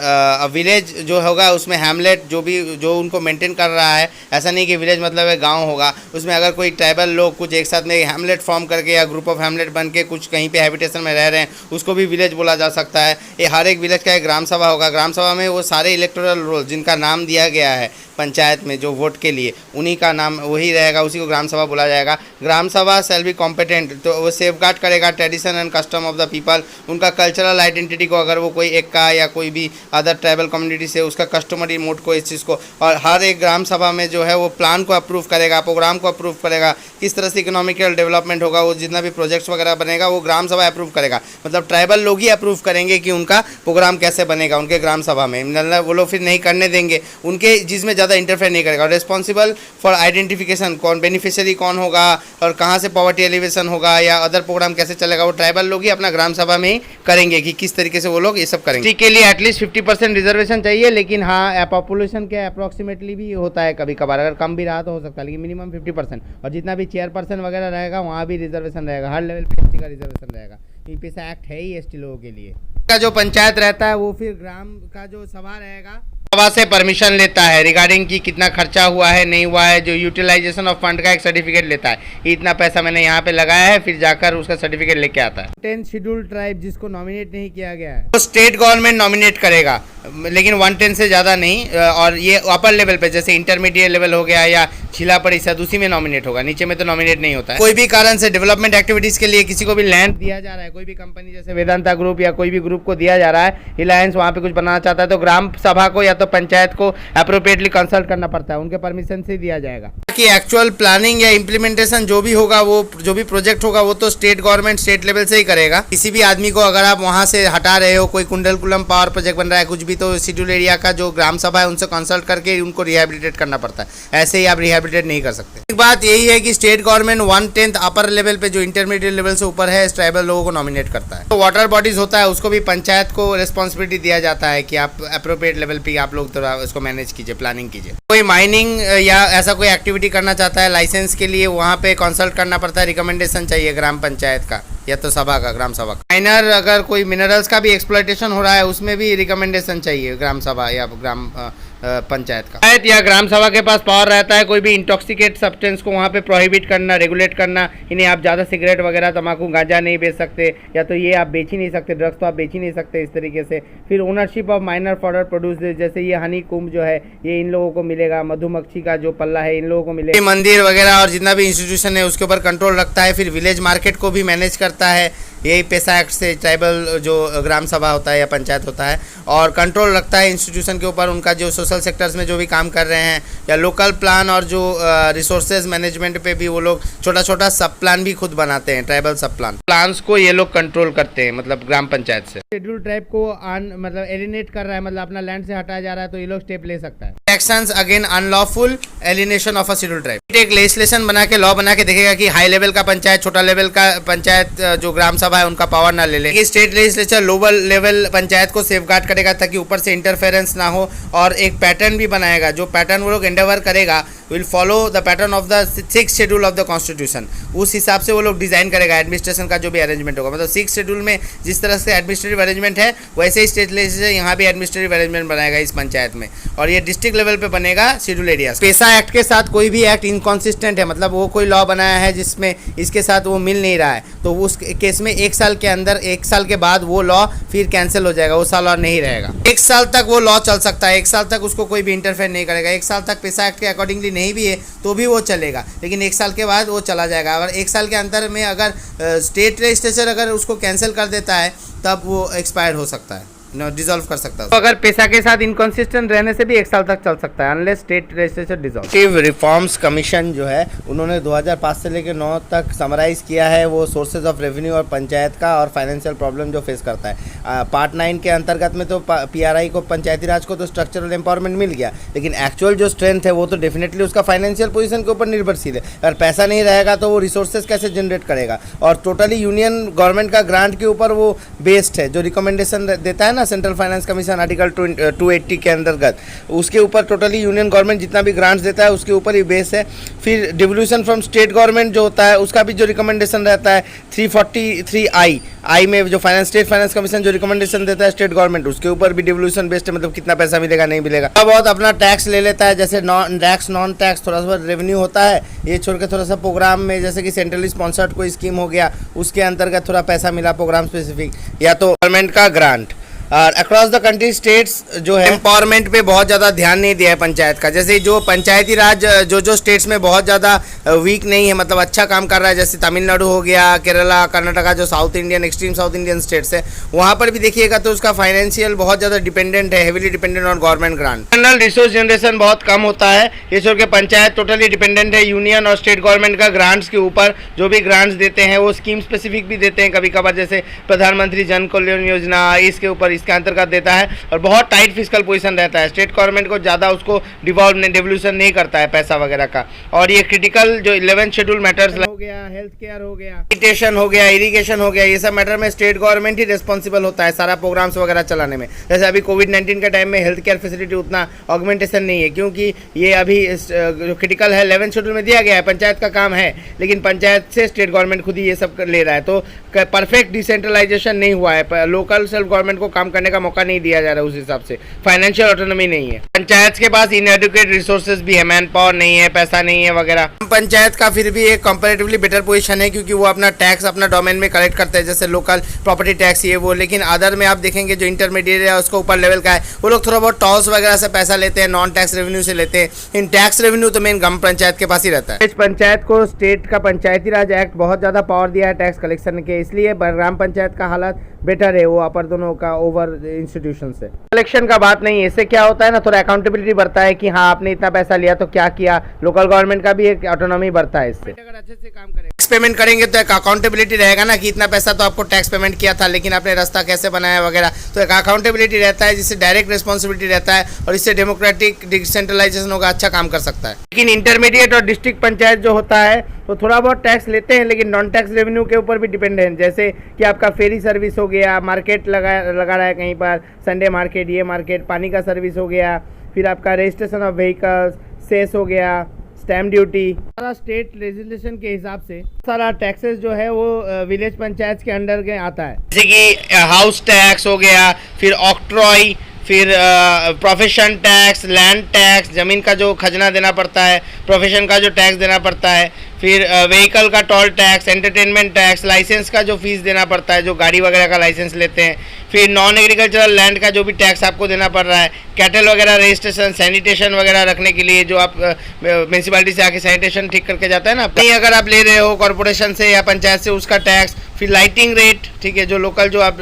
विलेज जो होगा उसमें हैमलेट जो उनको मेंटेन कर रहा है, ऐसा नहीं कि विलेज मतलब है गाँव होगा, उसमें अगर कोई ट्राइबल लोग कुछ एक साथ में हैमलेट फॉर्म करके या ग्रुप ऑफ हैमलेट बन के कुछ कहीं पे हैबिटेशन में रह रहे हैं उसको भी विलेज बोला जा सकता है। ये हर एक विलेज का एक ग्राम सभा होगा, ग्राम सभा में वो सारे इलेक्टोरल रोल जिनका नाम दिया गया है पंचायत में जो वोट के लिए उन्हीं का नाम वही रहेगा, उसी को ग्राम सभा बोला जाएगा। ग्राम सभा शैल बी कॉम्पिटेंट, तो वो सेफगार्ड करेगा tradition and custom of the people, उनका कल्चरल आइडेंटिटी को, अगर वो कोई एक का या कोई भी अदर ट्राइबल कम्युनिटी से उसका कस्टमरी मोड को इस चीज़ को, और हर एक ग्राम सभा में जो है वो प्लान को अप्रूव करेगा, प्रोग्राम को अप्रूव करेगा, किस तरह से इकोनॉमिकल डेवलपमेंट होगा, वो जितना भी प्रोजेक्ट्स वगैरह बनेगा वो ग्राम सभा अप्रूव करेगा। मतलब ट्राइबल लोग ही अप्रूव करेंगे कि उनका प्रोग्राम कैसे बनेगा उनके ग्राम सभा में, मतलब वो लोग फिर नहीं करने देंगे उनके जिसमें ज़्यादा इंटरफेयर नहीं करेगा। रिस्पॉन्सिबल फॉर आइडेंटिफिकेशन कौन बेनिफिशियरी कौन होगा और कहाँ से पॉवर्टी एलिवेशन होगा या अदर प्रोग्राम कैसे चलेगा, वो ट्राइबल लोग ही अपना ग्राम सभा में ही करेंगे कि किस तरीके से वो लोग ये सब करेंगे। इसके लिए एटलीस्ट 50% रिजर्वेशन चाहिए, लेकिन हाँ पॉपुलेशन के अप्रॉक्सीमेटली भी होता है कभी कभार, अगर कम भी रहा तो हो सकता है, लेकिन मिनिमम 50%। और जितना भी चेयरपर्सन वगैरह रहेगा वहाँ भी रिजर्वेशन रहेगा, हर लेवल पे ST का रिजर्वेशन रहेगा। ये पेसा एक्ट है ही ST लोगों के लिए। का जो पंचायत रहता है वो फिर ग्राम का जो सभा रहेगा सभा से परमिशन लेता है रिगार्डिंग कि कितना खर्चा हुआ है नहीं हुआ है, जो यूटिलाइजेशन ऑफ फंड का एक सर्टिफिकेट लेता है, इतना पैसा मैंने यहाँ पे लगाया है, फिर जाकर उसका सर्टिफिकेट लेके आता है। 10 शेड्यूल ट्राइब जिसको नॉमिनेट नहीं किया गया है तो स्टेट गवर्नमेंट नॉमिनेट करेगा, लेकिन 110 से ज़्यादा नहीं, और ये अपर लेवल पे जैसे इंटरमीडिएट लेवल हो गया या जिला परिषद उसी में नॉमिनेट होगा, नीचे में तो नॉमिनेट नहीं होता है। कोई भी कारण से डेवलपमेंट एक्टिविटीज़ के लिए किसी को भी लैंड दिया जा रहा है, कोई भी कंपनी जैसे वेदांता ग्रुप या कोई भी ग्रुप को दिया जा रहा है, रिलायंस वहाँ पे कुछ बनाना चाहता है, तो ग्राम सभा को या तो पंचायत को अप्रोप्रिएटली कंसल्ट करना पड़ता है, उनके परमिशन से दिया जाएगा। कि एक्चुअल प्लानिंग या इम्प्लीमेंटेशन जो भी होगा, वो जो भी प्रोजेक्ट होगा वो तो स्टेट गवर्नमेंट स्टेट लेवल से ही करेगा। किसी भी आदमी को अगर आप वहाँ से हटा रहे हो, कोई कुंडलकुलम पावर प्रोजेक्ट बन रहा है कुछ भी, तो शेड्यूल एरिया का जो ग्राम सभा है उनसे कंसल्ट करके उनको रिहेबिलिटेट करना पड़ता है, ऐसे ही आप रिहेबिलिटेट नहीं कर सकते। एक बात यही है कि स्टेट गवर्नमेंट 1/10 अपर लेवल पे जो इंटरमीडिएट लेवल से ऊपर है ट्राइबल लोगों को नॉमिनेट करता है। तो वाटर बॉडीज होता है उसको भी पंचायत को रिस्पॉन्सिबिलिटी दिया जाता है कि आप अप्रोप्रिएट लेवल पे आप लोग थोड़ा उसको मैनेज कीजिए, प्लानिंग कीजिए। कोई माइनिंग या ऐसा कोई एक्टिविटी करना चाहता है लाइसेंस के लिए, वहाँ पे कंसल्ट करना पड़ता है, रिकमेंडेशन चाहिए ग्राम पंचायत का या तो सभा का, ग्राम सभा का। माइनर अगर कोई मिनरल्स का भी एक्सप्लॉयटेशन हो रहा है उसमें भी रिकमेंडेशन चाहिए ग्राम सभा या ग्राम पंचायत का। पंचायत या ग्राम सभा के पास पावर रहता है कोई भी इंटॉक्सिकेट सब्सटेंस को वहाँ पे प्रोहिबिट करना, रेगुलेट करना, इन्हें आप ज़्यादा सिगरेट वगैरह तम्बाकू गांजा नहीं बेच सकते, या तो ये आप बेच ही नहीं सकते, ड्रग्स तो आप बेच ही नहीं सकते इस तरीके से। फिर ownership of minor fodder produce, जैसे ये हनी कुंभ जो है ये इन लोगों को मिलेगा, मधुमक्खी का जो पल्ला है इन लोगों को मिलेगा। मंदिर वगैरह और जितना भी इंस्टीट्यूशन है उसके ऊपर कंट्रोल रखता है। फिर विलेज मार्केट को भी मैनेज करता है, यही पैसा एक्ट से ट्राइबल जो ग्राम सभा होता है या पंचायत होता है, और कंट्रोल रखता है इंस्टीट्यूशन के ऊपर, उनका जो सोशल सेक्टर्स में जो भी काम कर रहे हैं, या लोकल प्लान और जो रिसोर्सेज मैनेजमेंट पे भी वो लोग छोटा छोटा सब प्लान भी खुद बनाते हैं, ट्राइबल सब प्लान्स को ये लोग कंट्रोल करते हैं, मतलब ग्राम पंचायत से। शेड्यूल ट्राइब को मतलब एलिनेट कर रहा है, मतलब अपना लैंड से हटाया जा रहा है, तो ये लोग स्टेप ले सकता है। Actions again unlawful alienation of a schedule tribe. एक लेजिस्लेशन बना के लॉ बना के देखेगा कि हाई लेवल का पंचायत, छोटा लेवल का पंचायत जो ग्राम सभा है उनका पावर ना ले ले। State legislature lower level panchayat को सेफगार्ड करेगा ताकि ऊपर से इंटरफेरेंस ना हो, और एक पैटर्न भी बनाएगा, जो पैटर्न वो लोग एंडेवर करेगा will follow the pattern of the 6th schedule of the constitution. उस हिसाब से वो लोग डिजाइन करेगा एडमिनिस्ट्रेशन का जो भी अरेंजमेंट होगा, मतलब 6th शेड्यूल में जिस तरह से एडमिनिस्ट्रेटिव अरेंजमेंट है वैसे ही स्टेट लेजिस्लेचर यहाँ भी एडमिनिस्ट्रेटिव अरेंजमेंट बनाएगा इस पंचायत में, और ये डिस्ट्रिक्ट लेवल पे बनेगा शेड्यूल एरिया। पेशा एक्ट के साथ कोई भी एक्ट इनकॉन्सिस्टेंट है, मतलब वो कोई लॉ बनाया है जिसमें इसके साथ वो मिल नहीं रहा है, तो उस केस में 1 साल के अंदर, 1 साल के बाद वो लॉ फिर कैंसिल हो जाएगा, वो साल और नहीं रहेगा। 1 साल तक वो लॉ चल सकता है, 1 साल तक उसको कोई भी इंटरफेयर नहीं करेगा। 1 साल तक पेशा एक्ट के अकॉर्डिंगली नहीं भी है तो भी वो चलेगा, लेकिन 1 साल के बाद वो चला जाएगा। अगर 1 साल के अंतर में अगर स्टेट रजिस्ट्रेशन अगर उसको कैंसिल कर देता है तब वो एक्सपायर हो सकता है, डिसॉल्व कर सकता है। तो अगर पैसा के साथ इनकंसिस्टेंट रहने से भी 1 साल तक चल सकता है unless state registration dissolve. Reforms commission जो है उन्होंने 2005 से लेकर 9 तक समराइज किया है वो सोर्सेज ऑफ रेवेन्यू और पंचायत का और फाइनेंशियल प्रॉब्लम जो फेस करता है। पार्ट 9 के अंतर्गत में तो पीआरआई को, पंचायती राज को तो स्ट्रक्चरल एम्पावरमेंट मिल गया, लेकिन एक्चुअल जो स्ट्रेंथ है वो तो डेफिनेटली उसका फाइनेंशियल पोजीशन के ऊपर निर्भरशील है। अगर पैसा नहीं रहेगा तो वो रिसोर्सेज कैसे जनरेट करेगा, और टोटली यूनियन गवर्नमेंट का ग्रांट के ऊपर वो बेस्ड है। जो रिकमेंडेशन देता है ना सेंट्रल फाइनेंस कमीशन आर्टिकल 280 के अंतर्गत, उसके ऊपर टोटली यूनियन गवर्नमेंट जितना भी ग्रांट्स देता है उसके ऊपर ही बेस है। फिर डिवोल्यूशन फ्रॉम स्टेट गवर्नमेंट जो होता है उसका भी जो रिकमेंडेशन रहता है 343I में जो स्टेट फाइनेंस कमीशन जो रिकमेंडेशन देता है स्टेट गवर्नमेंट, उसके ऊपर भी डिवोल्यूशन बेस्ड है, मतलब कितना पैसा मिलेगा नहीं मिलेगा। बहुत अपना टैक्स ले लेता है, जैसे नॉन टैक्स थोड़ा सा रेवेन्यू होता है, ये छोड़ के थोड़ा सा प्रोग्राम में जैसे कि सेंट्रली स्पॉन्सर्ड कोई स्कीम हो गया उसके अंतर्गत थोड़ा पैसा मिला प्रोग्राम स्पेसिफिक, या तो गवर्नमेंट का ग्रांट। और अक्रॉस द कंट्री स्टेट्स जो है एम्पावरमेंट पे बहुत ज़्यादा ध्यान नहीं दिया है पंचायत का। जैसे जो पंचायती राज जो स्टेट्स में बहुत ज़्यादा वीक नहीं है, मतलब अच्छा काम कर रहा है, जैसे तमिलनाडु हो गया, केरला, कर्नाटका, जो south Indian extreme south Indian states है, वहाँ पर भी देखिएगा तो उसका फाइनेंशियल बहुत ज़्यादा डिपेंडेंट है, heavily dependent on government grant. General resource generation बहुत कम होता है, ये छोड़ के पंचायत टोटली डिपेंडेंट है यूनियन और स्टेट गवर्नमेंट का ग्रांट्स के ऊपर। जो भी ग्रांट्स देते हैं वो स्कीम स्पेसिफिक भी देते हैं कभी कभार, जैसे प्रधानमंत्री जन कल्याण योजना इसके ऊपर इसके अंतर्गत देता है, और बहुत टाइट फिस्कल पोजीशन रहता है। स्टेट गवर्नमेंट को ज़्यादा उसको डिवोल्यूशन नहीं करता है पैसा वगैरह का। और ये क्रिटिकल जो 11th शेड्यूल मैटर्स हो गया, हेल्थ केयर हो गया, सैनिटेशन हो गया, इरिगेशन हो गया, ये सब मैटर में स्टेट गवर्नमेंट ही रिस्पॉन्सिबल होता है सारा प्रोग्राम्स वगैरह चलाने में। जैसे अभी कोविड-19 के टाइम में हेल्थ केयर फैसिलिटी उतना ऑगमेंटेशन नहीं है, क्योंकि ये अभी जो क्रिटिकल है 11th शेड्यूल में दिया गया है, पंचायत का काम है, लेकिन पंचायत से स्टेट गवर्नमेंट खुद ही ये सब ले रहा है, तो परफेक्ट डिसेंट्रलाइजेशन नहीं हुआ है। लोकल सेल्फ गवर्नमेंट को काम करने का मौका नहीं दिया जा रहा है, उस हिसाब से फाइनेंशियल ऑटोनॉमी नहीं है। पंचायत के पास इनएडुकेट रिसोर्सेज भी है, मैन पावर नहीं है, पैसा नहीं है वगैरह। पंचायत का फिर भी एक कंपैरेटिवली बेटर पोजीशन है, क्योंकि वो अपना टैक्स अपना डोमेन में कलेक्ट करते हैं, जैसे लोकल प्रॉपर्टी टैक्स ये वो। लेकिन अदर में आप देखेंगे जो इंटरमीडिएट है उसको ऊपर लेवल का है, वो लोग थोड़ा बहुत टॉल्स वगैरह से पैसा लेते हैं, नॉन टैक्स रेवेन्यू से लेते हैं। इन टैक्स रेवेन्यू तो मेन ग्राम पंचायत के पास ही रहता है। इस पंचायत को स्टेट का पंचायती राज एक्ट बहुत ज़्यादा पावर दिया है टैक्स कलेक्शन के, इसलिए ग्राम पंचायत का हालात बेटर है वो अपर दोनों का ओवर इंस्टीट्यूशन से। कलेक्शन का बात नहीं है, इससे क्या होता है ना, थोड़ा अकाउंटेबिलिटी बढ़ता है कि हाँ आपने इतना पैसा लिया तो क्या किया। लोकल गवर्नमेंट का भी एक ऑटोनॉमी बढ़ता है इससे। अगर अच्छे से काम करें, टैक्स पेमेंट करेंगे तो एक अकाउंटेबिलिटी रहेगा ना कि इतना पैसा तो आपको टैक्स पेमेंट किया था, लेकिन आपने रास्ता कैसे बनाया वगैरह, तो एक अकाउंटेबिलिटी रहता है, जिससे डायरेक्ट रिस्पॉन्सिबिलिटी रहता है और इससे डेमोक्रेटिक डिसेंट्रलाइजेशन होगा, अच्छा काम कर सकता है। लेकिन इंटरमीडिएट और डिस्ट्रिक्ट पंचायत जो होता है तो थोड़ा बहुत टैक्स लेते हैं, लेकिन नॉन टैक्स रेवेन्यू के ऊपर भी डिपेंड है। जैसे कि आपका फेरी सर्विस हो गया, मार्केट लगा रहा है कहीं पर, संडे मार्केट, ये मार्केट, पानी का सर्विस हो गया, फिर आपका रजिस्ट्रेशन ऑफ व्हीकल्स, सेस हो गया, स्टैम्प ड्यूटी, सारा स्टेट लेजिस्लेशन के हिसाब से सारा टैक्सेस जो है वो विलेज पंचायत के अंडर के आता है। जैसे कि हाउस टैक्स हो गया, फिर ऑक्ट्रॉय, फिर प्रोफेशन टैक्स, लैंड टैक्स, ज़मीन का जो खजना देना पड़ता है, प्रोफेशन का जो टैक्स देना पड़ता है, फिर व्हीकल का toll tax, entertainment tax, licence का जो फीस देना पड़ता है जो गाड़ी वगैरह का लाइसेंस लेते हैं, फिर नॉन एग्रीकल्चरल लैंड का जो भी टैक्स आपको देना पड़ रहा है, कैटल वगैरह रजिस्ट्रेशन, सैनिटेशन वगैरह रखने के लिए जो आप म्यूनसिपैलिटी से आके सैनिटेशन ठीक करके जाता है ना, नहीं अगर आप ले रहे हो कॉर्पोरेशन से या पंचायत से उसका टैक्स, फिर लाइटिंग रेट, ठीक है, जो लोकल जो आप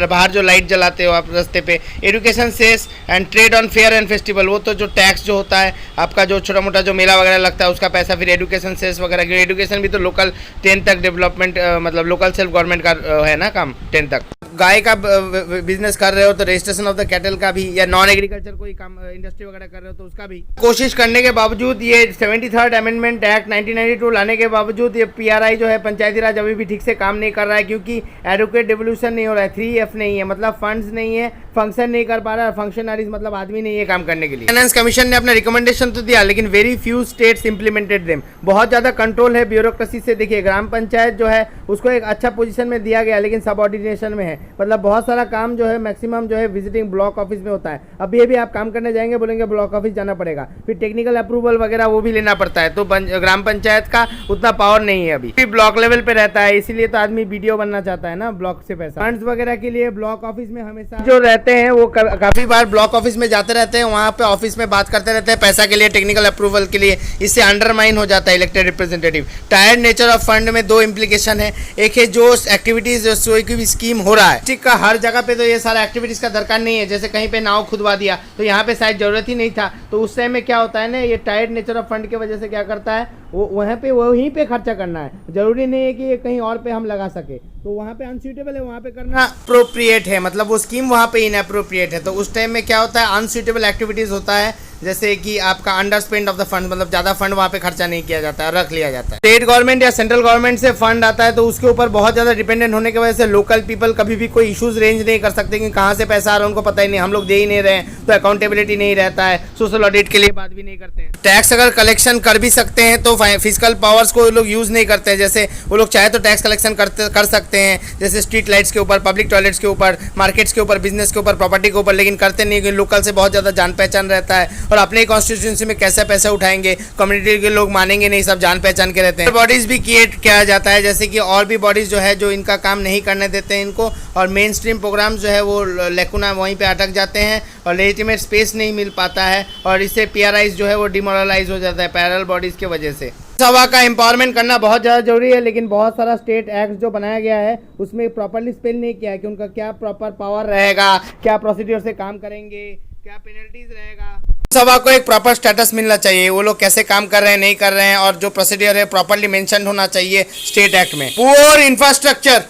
बाहर जो लाइट जलाते हो आप रास्ते पे, education cess and trade on fair and festival, वो तो जो टैक्स जो होता है आपका जो छोटा मोटा जो मेला वगैरह लगता है उसका पैसा, फिर एजुकेशन सेस वगैरह, एजुकेशन भी तो लोकल 10 तक डेवलपमेंट मतलब लोकल सेल्फ गवर्नमेंट का है ना काम 10 तक। गाय का बिजनेस कर रहे हो तो रजिस्ट्रेशन ऑफ द कैटल का भी, या नॉन एग्रीकल्चर कोई काम इंडस्ट्री वगैरह कर रहे हो तो उसका भी। कोशिश करने के बावजूद ये 73rd अमेंडमेंट एक्ट 1992 लाने के बावजूद ये पीआरआई जो है पंचायती राज अभी भी ठीक से काम नहीं कर रहा है, क्योंकि एडुकेट डेवोल्यूशन नहीं हो रहा है, 3F नहीं है, मतलब फंड्स नहीं है, फंक्शन नहीं कर पा रहा है, फंक्शनरीज मतलब आदमी नहीं है काम करने के लिए। फाइनेंस कमीशन ने अपना रिकमेंडेशन तो दिया, लेकिन very few states implemented them. बहुत ज़्यादा कंट्रोल है ब्यूरोक्रेसी से। देखिए ग्राम पंचायत जो है उसको एक अच्छा पोजीशन में दिया गया, लेकिन सबऑर्डिनेशन में है, मतलब बहुत सारा काम जो है मैक्सिमम जो है विजिटिंग ब्लॉक ऑफिस में होता है। अब ये भी आप काम करने जाएंगे बोलेंगे ब्लॉक ऑफिस जाना पड़ेगा, फिर टेक्निकल अप्रूवल वगैरह वो भी लेना पड़ता है, तो ग्राम पंचायत का उतना पावर नहीं है अभी, ब्लॉक लेवल पे रहता है, इसीलिए तो आदमी बीडीओ बनना चाहता है ना, ब्लॉक से पैसा। फंड्स वगैरह के लिए ब्लॉक ऑफिस में हमेशा जो रहते हैं वो काफी बार ब्लॉक ऑफिस में जाते रहते हैं, वहाँ पे ऑफिस में बात करते रहते हैं पैसा के लिए, टेक्निकल अप्रूवल के लिए, इससे अंडरमाइन हो जाता है elected representative. Tired nature of fund में दो इम्प्लीकेशन है, एक है जो एक्टिविटीज कोई भी स्कीम हो रहा है, ठीक का हर जगह पे तो ये सारा एक्टिविटीज का दरकार नहीं है। जैसे कहीं पे नाव खुदवा दिया तो यहाँ पे शायद जरूरत ही नहीं था, तो उस टाइम में क्या होता है ना, ये टायर्ड नेचर ऑफ फंड की वजह से क्या करता है, वो वहीं पे खर्चा करना है, जरूरी नहीं है कि ये कहीं और पे हम लगा सके, तो वहाँ पे अनसूटेबल है, वहाँ पे करना अप्रोप्रिएट है, मतलब वो स्कीम वहाँ पे इनअप्रोप्रिएट है। तो उस टाइम में क्या होता है, अनसूटेबल एक्टिविटीज होता है, जैसे कि आपका under spend of the fund, मतलब ज़्यादा फंड वहाँ पे खर्चा नहीं किया जाता है, रख लिया जाता है। स्टेट गवर्नमेंट या सेंट्रल गवर्नमेंट से फंड आता है तो उसके ऊपर बहुत ज़्यादा डिपेंडेंट होने की वजह से लोकल पीपल कभी भी कोई इश्यूज रेंज नहीं कर सकते कि कहाँ से पैसा आ रहा है, उनको पता ही नहीं, हम लोग दे ही नहीं रहे हैं, तो अकाउंटेबिलिटी नहीं रहता है, सोशल ऑडिट के लिए बात भी नहीं करते हैं। टैक्स अगर कलेक्शन कर भी सकते हैं तो फिजिकल पावर्स को लोग यूज़ नहीं करते हैं, जैसे वो लोग चाहे तो टैक्स कलेक्शन कर सकते हैं, जैसे स्ट्रीट लाइट्स के ऊपर, पब्लिक टॉयलेट्स के ऊपर, मार्केट्स के ऊपर, बिजनेस के ऊपर, प्रॉपर्टी के ऊपर, लेकिन करते नहीं, क्योंकि लोकल से बहुत ज़्यादा जान पहचान रहता है, और अपने ही कॉन्स्टिट्यूशन में कैसे पैसे उठाएंगे, कम्युनिटी के लोग मानेंगे नहीं, सब जान पहचान के रहते हैं। बॉडीज भी क्रिएट किया जाता है, जैसे कि और भी बॉडीज जो है जो इनका काम नहीं करने देते हैं इनको, और मेन स्ट्रीम प्रोग्राम जो है वो लेकुना वहीं पे अटक जाते हैं और लेजिटिमेट स्पेस नहीं मिल पाता है, और इससे पीआरआईज जो है वो डिमोरलाइज हो जाता है पैरेलल बॉडीज की वजह से। सभा का एम्पावरमेंट करना बहुत ज़्यादा जरूरी है, लेकिन बहुत सारा स्टेट एक्ट जो बनाया गया है उसमें प्रॉपरली स्पेल नहीं किया है कि उनका क्या प्रॉपर पावर रहेगा, क्या प्रोसीड्योर से काम करेंगे, क्या पेनल्टीज रहेगा। सभा को एक प्रॉपर स्टेटस मिलना चाहिए, वो लोग कैसे काम कर रहे हैं नहीं कर रहे हैं, और जो प्रोसीडियर है प्रॉपरली मेंशन होना चाहिए स्टेट एक्ट में। पुअर इंफ्रास्ट्रक्चर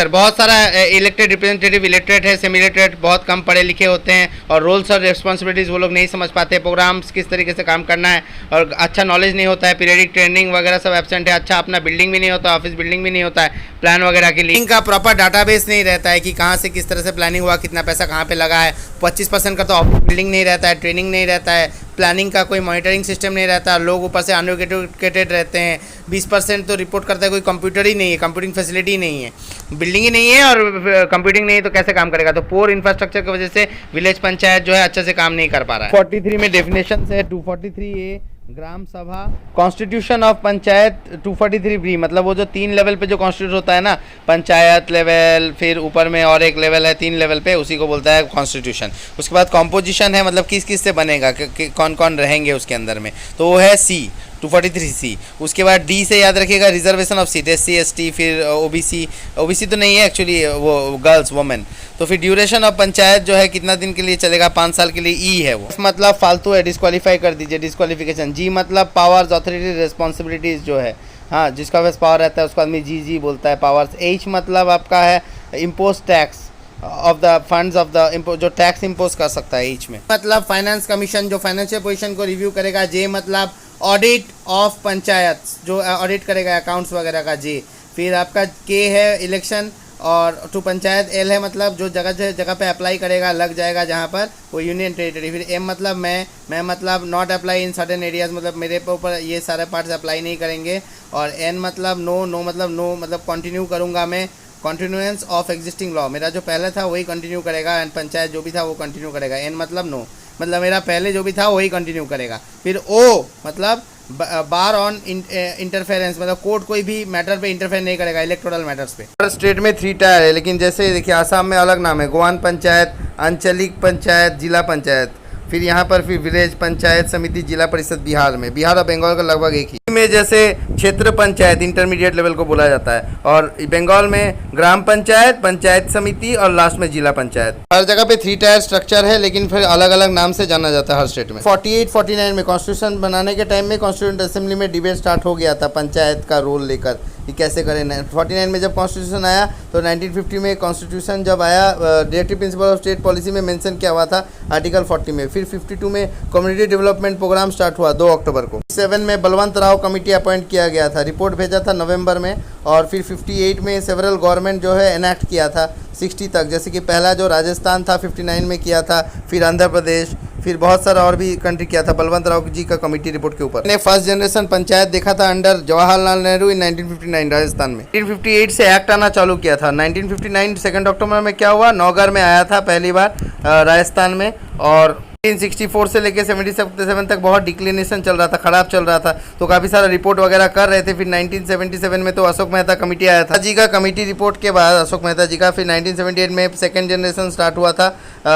बहुत सारा इलेक्टेड रिप्रेजेंटेटिव इलेक्टेड है, सेमी इलेक्टेड बहुत कम पढ़े लिखे होते हैं, और रोल्स और रिस्पॉन्सिबिलिटीज़ वो लोग नहीं समझ पाते, प्रोग्राम्स किस तरीके से काम करना है, और अच्छा नॉलेज नहीं होता है, पीरियडिक ट्रेनिंग वगैरह सब एब्सेंट है, अच्छा अपना बिल्डिंग भी नहीं होता, ऑफिस बिल्डिंग भी नहीं होता है प्लान वगैरह के लिए, इनका प्रॉपर डाटाबेस नहीं रहता है कि कहाँ से किस तरह से प्लानिंग हुआ, कितना पैसा कहाँ पे लगा है, 25% का तो ऑफिस बिल्डिंग नहीं रहता है, ट्रेनिंग नहीं रहता है, प्लानिंग का कोई मॉनिटरिंग सिस्टम नहीं रहता, लोग ऊपर से अनएजुकेटेड रहते हैं। 20% तो रिपोर्ट करता है, कोई कंप्यूटर ही नहीं है, कंप्यूटिंग फैसिलिटी ही नहीं है, बिल्डिंग ही नहीं है और कंप्यूटिंग नहीं है, तो कैसे काम करेगा। तो पोर इंफ्रास्ट्रक्चर की वजह से विलेज पंचायत जो है अच्छे से काम नहीं कर पा रहा है। 43 में डेफिनेशन है 243A ग्राम सभा, कॉन्स्टिट्यूशन ऑफ पंचायत 243B, मतलब वो जो 3 लेवल पे जो कॉन्स्टिट्यूट होता है ना, पंचायत लेवल, फिर ऊपर में और एक लेवल है 3 लेवल पे, उसी को बोलता है कॉन्स्टिट्यूशन। उसके बाद कॉम्पोजिशन है, मतलब किस किस से बनेगा, कौन कौन रहेंगे उसके अंदर में, तो वो है C 243C। उसके बाद D से याद रखिएगा reservation of seat, SC ST, फिर OBC तो नहीं है एक्चुअली, वो गर्ल्स वुमेन। तो फिर ड्यूरेशन ऑफ पंचायत जो है कितना दिन के लिए चलेगा, 5 साल के लिए। E है वो, मतलब फालतू है, डिस्क्वालीफाई कर दीजिए, डिस्क्वालिफिकेशन। G मतलब पावर्स, अथॉरिटी, रिस्पॉन्सिबिलिटीज़ जो है, हाँ, जिसका पास पावर रहता है उसको आदमी जी बोलता है, पावर्स। H मतलब आपका है impose tax of the funds of the, जो टैक्स इम्पोज कर सकता है। H में मतलब फाइनेंस कमीशन जो फाइनेंशियल पोजीशन को रिव्यू करेगा। J मतलब ऑडिट ऑफ पंचायत, जो ऑडिट करेगा अकाउंट्स वगैरह का, J। फिर आपका K है इलेक्शन और टू पंचायत। L है मतलब जो जगह पे अप्लाई करेगा, लग जाएगा जहाँ पर, वो यूनियन टेरिटरी। फिर M मतलब मैं मतलब not apply in certain areas, मतलब मेरे पे ऊपर ये सारे पार्ट्स अप्लाई नहीं करेंगे। और N मतलब नो मतलब कंटिन्यू करूँगा मैं, कंटिन्यूएंस ऑफ एग्जिस्टिंग लॉ, मेरा जो पहले था वही कंटिन्यू करेगा, एंड पंचायत जो भी था वो कंटिन्यू करेगा। N मतलब नो, मतलब मेरा पहले जो भी था वही कंटिन्यू करेगा। फिर O मतलब बार ऑन इंटरफेरेंस, मतलब कोर्ट कोई भी मैटर पे इंटरफेयर नहीं करेगा इलेक्टोरल मैटर्स पे। हर स्टेट में 3 टायर है, लेकिन जैसे देखिए आसाम में अलग नाम है, गोवान पंचायत, आंचलिक पंचायत, जिला पंचायत। फिर यहाँ पर फिर विलेज पंचायत समिति, जिला परिषद बिहार में। बिहार और बंगाल का लगभग एक ही में, जैसे क्षेत्र पंचायत इंटरमीडिएट लेवल को बोला जाता है, और बंगाल में ग्राम पंचायत, पंचायत समिति और लास्ट में जिला पंचायत। हर जगह पे 3 टायर स्ट्रक्चर है, लेकिन फिर अलग अलग नाम से जाना जाता है हर स्टेट में। 48-49 में कॉन्स्टिट्यूशन बनाने के टाइम में कॉन्स्टिट्यूंट असेंबली में डिबेट स्टार्ट हो गया था पंचायत का रोल लेकर कि कैसे करें। 49 में जब कॉन्स्टिट्यूशन आया तो 1950 में कॉन्स्टिट्यूशन जब आया, directive principle of state policy में मेंशन किया हुआ था आर्टिकल 40 में। फिर 52 में कम्युनिटी डेवलपमेंट प्रोग्राम स्टार्ट हुआ 2 अक्टूबर को। 7 में बलवंत राव कमेटी अपॉइंट किया गया था, रिपोर्ट भेजा था नवंबर में। और फिर 58 में सेवरल गवर्नमेंट जो है एनैक्ट किया था 60 तक, जैसे कि पहला जो राजस्थान था 59 में किया था, फिर आंध्र प्रदेश, फिर बहुत सारा और भी कंट्री किया था बलवंत राव जी का कमेटी रिपोर्ट के ऊपर। मैंने फर्स्ट जनरेशन पंचायत देखा था अंडर जवाहरलाल नेहरू इन 1959 राजस्थान में। 1958 से एक्ट आना चालू किया था। 1959 2 अक्टूबर में क्या हुआ, नौगर में आया था पहली बार राजस्थान में। और 1964 से लेकर 77 तक बहुत डिक्लिनेशन चल रहा था, खराब चल रहा था, तो काफ़ी सारा रिपोर्ट वगैरह कर रहे थे। फिर 1977 में तो अशोक मेहता कमेटी आया था जी का, कमेटी रिपोर्ट के बाद अशोक मेहता जी का। फिर 1978 में सेकंड जनरेशन स्टार्ट हुआ था,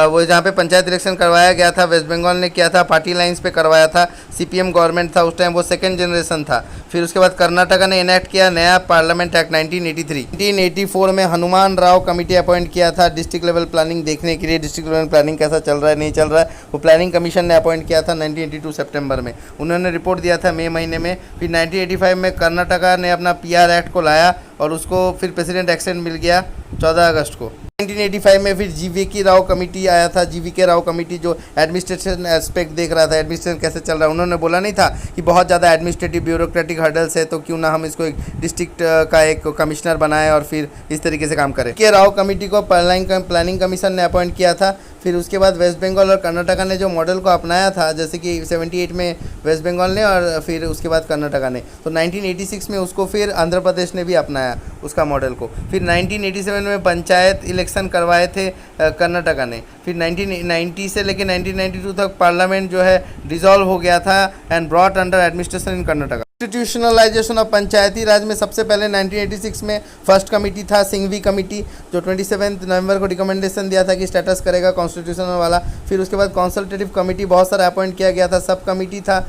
वो जहाँ पे पंचायत इलेक्शन करवाया गया था, वेस्ट बंगाल ने किया था, पार्टी लाइन्स पे करवाया था, CPM गवर्नमेंट था उस टाइम, वो सेकंड जनरेशन था। फिर उसके बाद कर्नाटका ने इनेक्ट किया नया पार्लियामेंट एक्ट 1983। 1984 में हनुमान राव कमेटी अपॉइंट किया था डिस्ट्रिक्ट लेवल प्लानिंग देखने के लिए, डिस्ट्रिक्ट लेवल प्लानिंग कैसा चल रहा है नहीं चल रहा है, वो प्लानिंग कमीशन ने अपॉइंट किया था 1982 सितंबर में। उन्होंने रिपोर्ट दिया था मई महीने में। फिर 1985 में कर्नाटका ने अपना PR एक्ट को लाया और उसको फिर प्रेसिडेंट एक्शन मिल गया 14 अगस्त को। 1985 में फिर GVK राव कमेटी आया था, GVK राव कमेटी जो एडमिनिस्ट्रेशन एस्पेक्ट देख रहा था, एडमिनिस्ट्रेशन कैसे चल रहा है। उन्होंने बोला नहीं था कि बहुत ज़्यादा एडमिनिस्ट्रेटिव ब्यूरोक्रेटिक हर्डल्स है, तो क्यों ना हम इसको एक डिस्ट्रिक्ट का एक कमिश्नर बनाए और फिर इस तरीके से काम करें। के राव कमेटी को प्लानिंग कमीशन ने अपॉइंट किया था। फिर उसके बाद वेस्ट बंगाल और कर्नाटका ने जो मॉडल को अपनाया था, जैसे कि 78 में वेस्ट बंगाल ने और फिर उसके बाद कर्नाटका ने, तो 1986 में उसको फिर आंध्र प्रदेश ने भी अपनाया उसका मॉडल को। फिर 1987 में पंचायत इलेक्शन करवाए थे कर्नाटका ने। फिर 1990 से लेकर 1992 तक पार्लियामेंट जो है डिसॉल्व हो गया था and brought under administration in Karnataka. Institutionalisation of Panchayati Raj में सबसे पहले 1986 में फर्स्ट कमेटी था सिंघवी कमेटी, जो 27 नवंबर को रिकमेंडेशन दिया था कि स्टेटस करेगा कॉन्स्टिट्यूशनल वाला। फिर उसके बाद कंसल्टेटिव कमेटी बहुत सारा अपॉइंट किया गया था, सब कमेटी था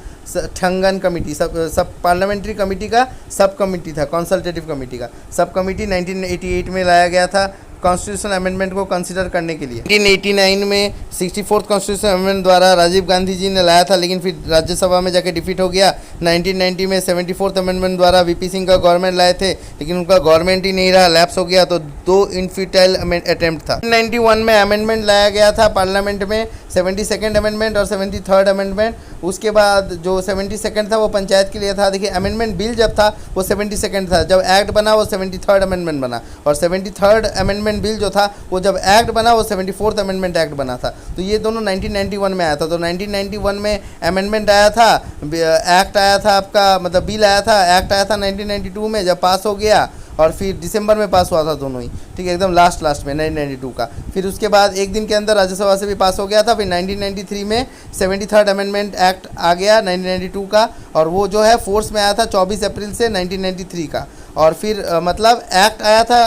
ठंगन कमेटी, सब पार्लियामेंट्री कमेटी का सब कमेटी था, कंसल्टेटिव कमेटी का सब कमेटी 1988 में लाया गया था कॉन्स्टिट्यूशन अमेंडमेंट को कंसीडर करने के लिए। 1989 में 64th कॉन्स्टिट्यूशन अमेंडमेंट द्वारा राजीव गांधी जी ने लाया था, लेकिन फिर राज्यसभा में जाके डिफीट हो गया। 1990 में 74th अमेंडमेंट द्वारा VP सिंह का गवर्नमेंट लाए थे, लेकिन उनका गवर्नमेंट ही नहीं रहा, लैप्स हो गया, तो 2 इनफिटाइल अटेम्प्ट था। 91 में अमेंडमेंट लाया गया था पार्लियामेंट में, 72nd अमेंडमेंट और 73rd अमेंडमेंट, उसके बाद जो 72nd था वो पंचायत के लिए था। देखिए अमेंडमेंट बिल जब था वो 72nd था, जब एक्ट बना वो 73rd अमेंडमेंट बना, और 73rd अमेंडमेंट बिल जो था वो जब एक्ट बना वो 74th अमेंडमेंट एक्ट बना था। तो ये दोनों 1991 में आया था। तो 1991 में अमेंडमेंट आया था, एक्ट आया था आपका, मतलब बिल आया था, एक्ट आया था 1992 में जब पास हो गया, और फिर दिसंबर में पास हुआ था दोनों ही, ठीक है, एकदम लास्ट में 1992 का। फिर उसके बाद एक दिन के अंदर राज्यसभा से भी पास हो गया था। फिर 1993 में 73rd अमेंडमेंट एक्ट आ गया 1992 का, और वो जो है फोर्स में आया था 24 अप्रैल से 1993 का। और फिर मतलब एक्ट आया था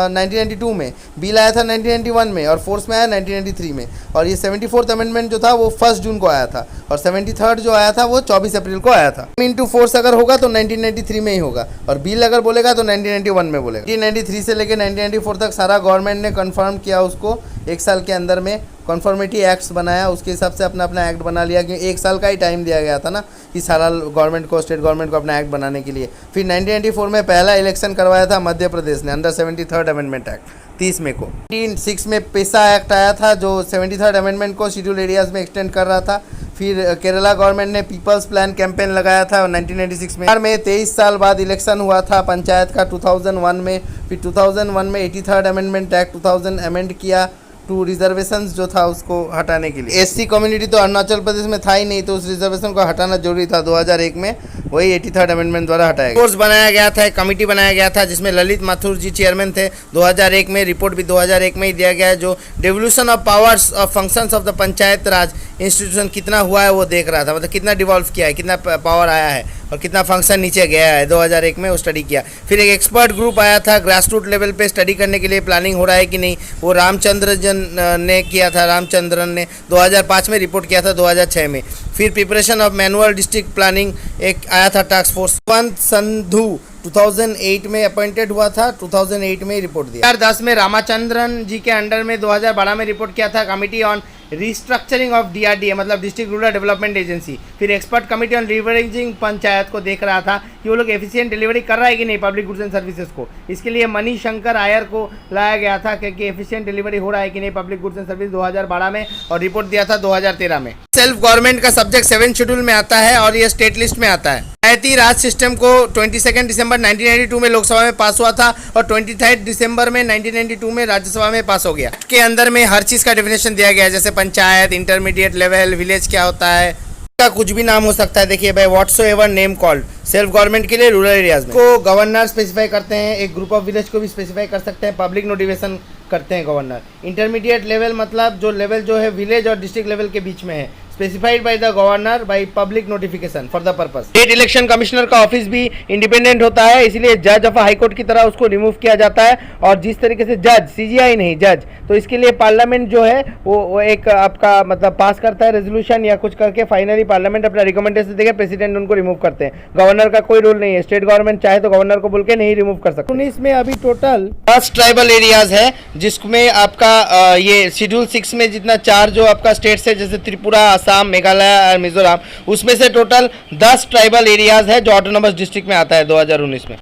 1992 में, बिल आया था 1991 में, और फोर्स में आया 1993 में। और ये 74th अमेंडमेंट जो था वो 1 जून को आया था, और 73rd जो आया था वो 24 अप्रैल को आया था। इंटू फोर्स अगर होगा तो 1993 में ही होगा, और बिल अगर बोलेगा तो 1991 में बोलेगा। 1993 से लेकर 1994 तक सारा गवर्नमेंट ने कन्फर्म किया उसको, एक साल के अंदर में कन्फर्मिटी एक्ट्स बनाया, उसके हिसाब से अपना अपना एक्ट बना लिया, क्योंकि एक साल का ही टाइम दिया गया था ना कि सारा गवर्नमेंट को, स्टेट गवर्नमेंट को अपना एक्ट बनाने के लिए। फिर 1994 में पहला इलेक्शन करवाया था मध्य प्रदेश ने अंडर 73rd अमेंडमेंट एक्ट 30 मई को। 1996 में पेसा एक्ट आया था जो 73rd अमेंडमेंट को शेड्यूल एरियाज में एक्सटेंड कर रहा था। फिर केरला गवर्नमेंट ने पीपल्स प्लान कैंपेन लगाया था 1996 में। 23 साल बाद इलेक्शन हुआ था पंचायत का 2001 में। फिर 2001 में 83rd अमेंडमेंट एक्ट 2000 अमेंड किया टू रिजर्वेशंस जो था उसको हटाने के लिए। एससी कम्युनिटी तो अरुणाचल प्रदेश में था ही नहीं, तो उस रिजर्वेशन को हटाना जरूरी था। 2001 में वही 83rd अमेंडमेंट द्वारा हटाया गया। कोर्स बनाया गया था, एक कमेटी बनाया गया था जिसमें ललित माथुर जी चेयरमैन थे। 2001 में रिपोर्ट भी 2001 में ही दिया गया है, जो devolution of powers of functions of the panchayat Raj institution कितना हुआ है वो देख रहा था, मतलब कितना डिवॉल्व किया है, कितना पावर आया है और कितना फंक्शन नीचे गया है। 2001 में वो स्टडी किया। फिर एक एक्सपर्ट ग्रुप आया था ग्रास रूट लेवल पे स्टडी करने के लिए, प्लानिंग हो रहा है कि नहीं, वो रामचंद्रन ने किया था। रामचंद्रन ने 2005 में रिपोर्ट किया था 2006 में। फिर preparation of manual district planning एक आया था टास्क फोर्स। संधू 2008 में अपॉइंटेड हुआ था, 2008 में ही रिपोर्ट दिया। 2010 में रामचंद्रन जी के अंडर में 2012 में रिपोर्ट किया था committee on restructuring of DRDA, मतलब डिस्ट्रिक्ट रूरल डेवलपमेंट एजेंसी। फिर expert committee on leveraging panchayat को देख रहा था कि वो लोग एफिशिएंट डिलीवरी कर रहा है कि नहीं पब्लिक गुड्स एंड सर्विसेज को। इसके लिए मनी शंकर आयर को लाया गया था क्योंकि एफिशिएंट डिलीवरी हो रहा है कि नहीं पब्लिक गुड्स एंड सर्विस 2012 में, और रिपोर्ट दिया था 2013 में। सेल्फ गवर्नमेंट का सब्जेक्ट 7 शेड्यूल में आता है और ये स्टेट लिस्ट में आता है। पंचायती राज सिस्टम को 22 दिसंबर 1992 में लोकसभा में पास हुआ था और 23 दिसंबर में 1992 में राज्यसभा में पास हो गया। के अंदर में हर चीज़ का डेफिनेशन दिया गया है, जैसे पंचायत, इंटरमीडिएट लेवल, विलेज क्या होता है, का कुछ भी नाम हो सकता है। देखिए भाई, whatsoever name called self government के लिए रूरल एरियाज में को गवर्नर स्पेसिफाई करते हैं, एक ग्रुप ऑफ विलेज को भी स्पेसिफाई कर सकते हैं, पब्लिक नोटिफिकेशन करते हैं गवर्नर। इंटरमीडिएट लेवल मतलब जो लेवल जो है विलेज और डिस्ट्रिक्ट लेवल के बीच में है, specified by the governor by public notification for the purpose. State election commissioner का ऑफिस भी इंडिपेंडेंट होता है, इसलिए जज ऑफ हाई कोर्ट की तरह उसको रिमूव किया जाता है। और जिस तरीके से जज, CGI नहीं जज, तो इसके लिए पार्लियामेंट जो है वो एक आपका मतलब पास करता है रेजोल्यूशन या कुछ करके, फाइनली पार्लियामेंट अपना रिकमेंडेशन देकर प्रेसिडेंट उनको रिमूव करते हैं। गवर्नर का कोई रूल नहीं है, स्टेट गवर्नमेंट चाहे तो गवर्नर को बोल के नहीं रिमूव कर सकते। 19 में अभी टोटल 10 ट्राइबल एरियाज है, जिसमें आपका ये शेड्यूल 6 में जितना 4 जो आपका स्टेट्स है जैसे त्रिपुरा, असम, मेघालय और मिजोरम, उसमें से टोटल 10 ट्राइबल एरियाज है जो ऑटोनोमस डिस्ट्रिक्ट में आता है 2019 में।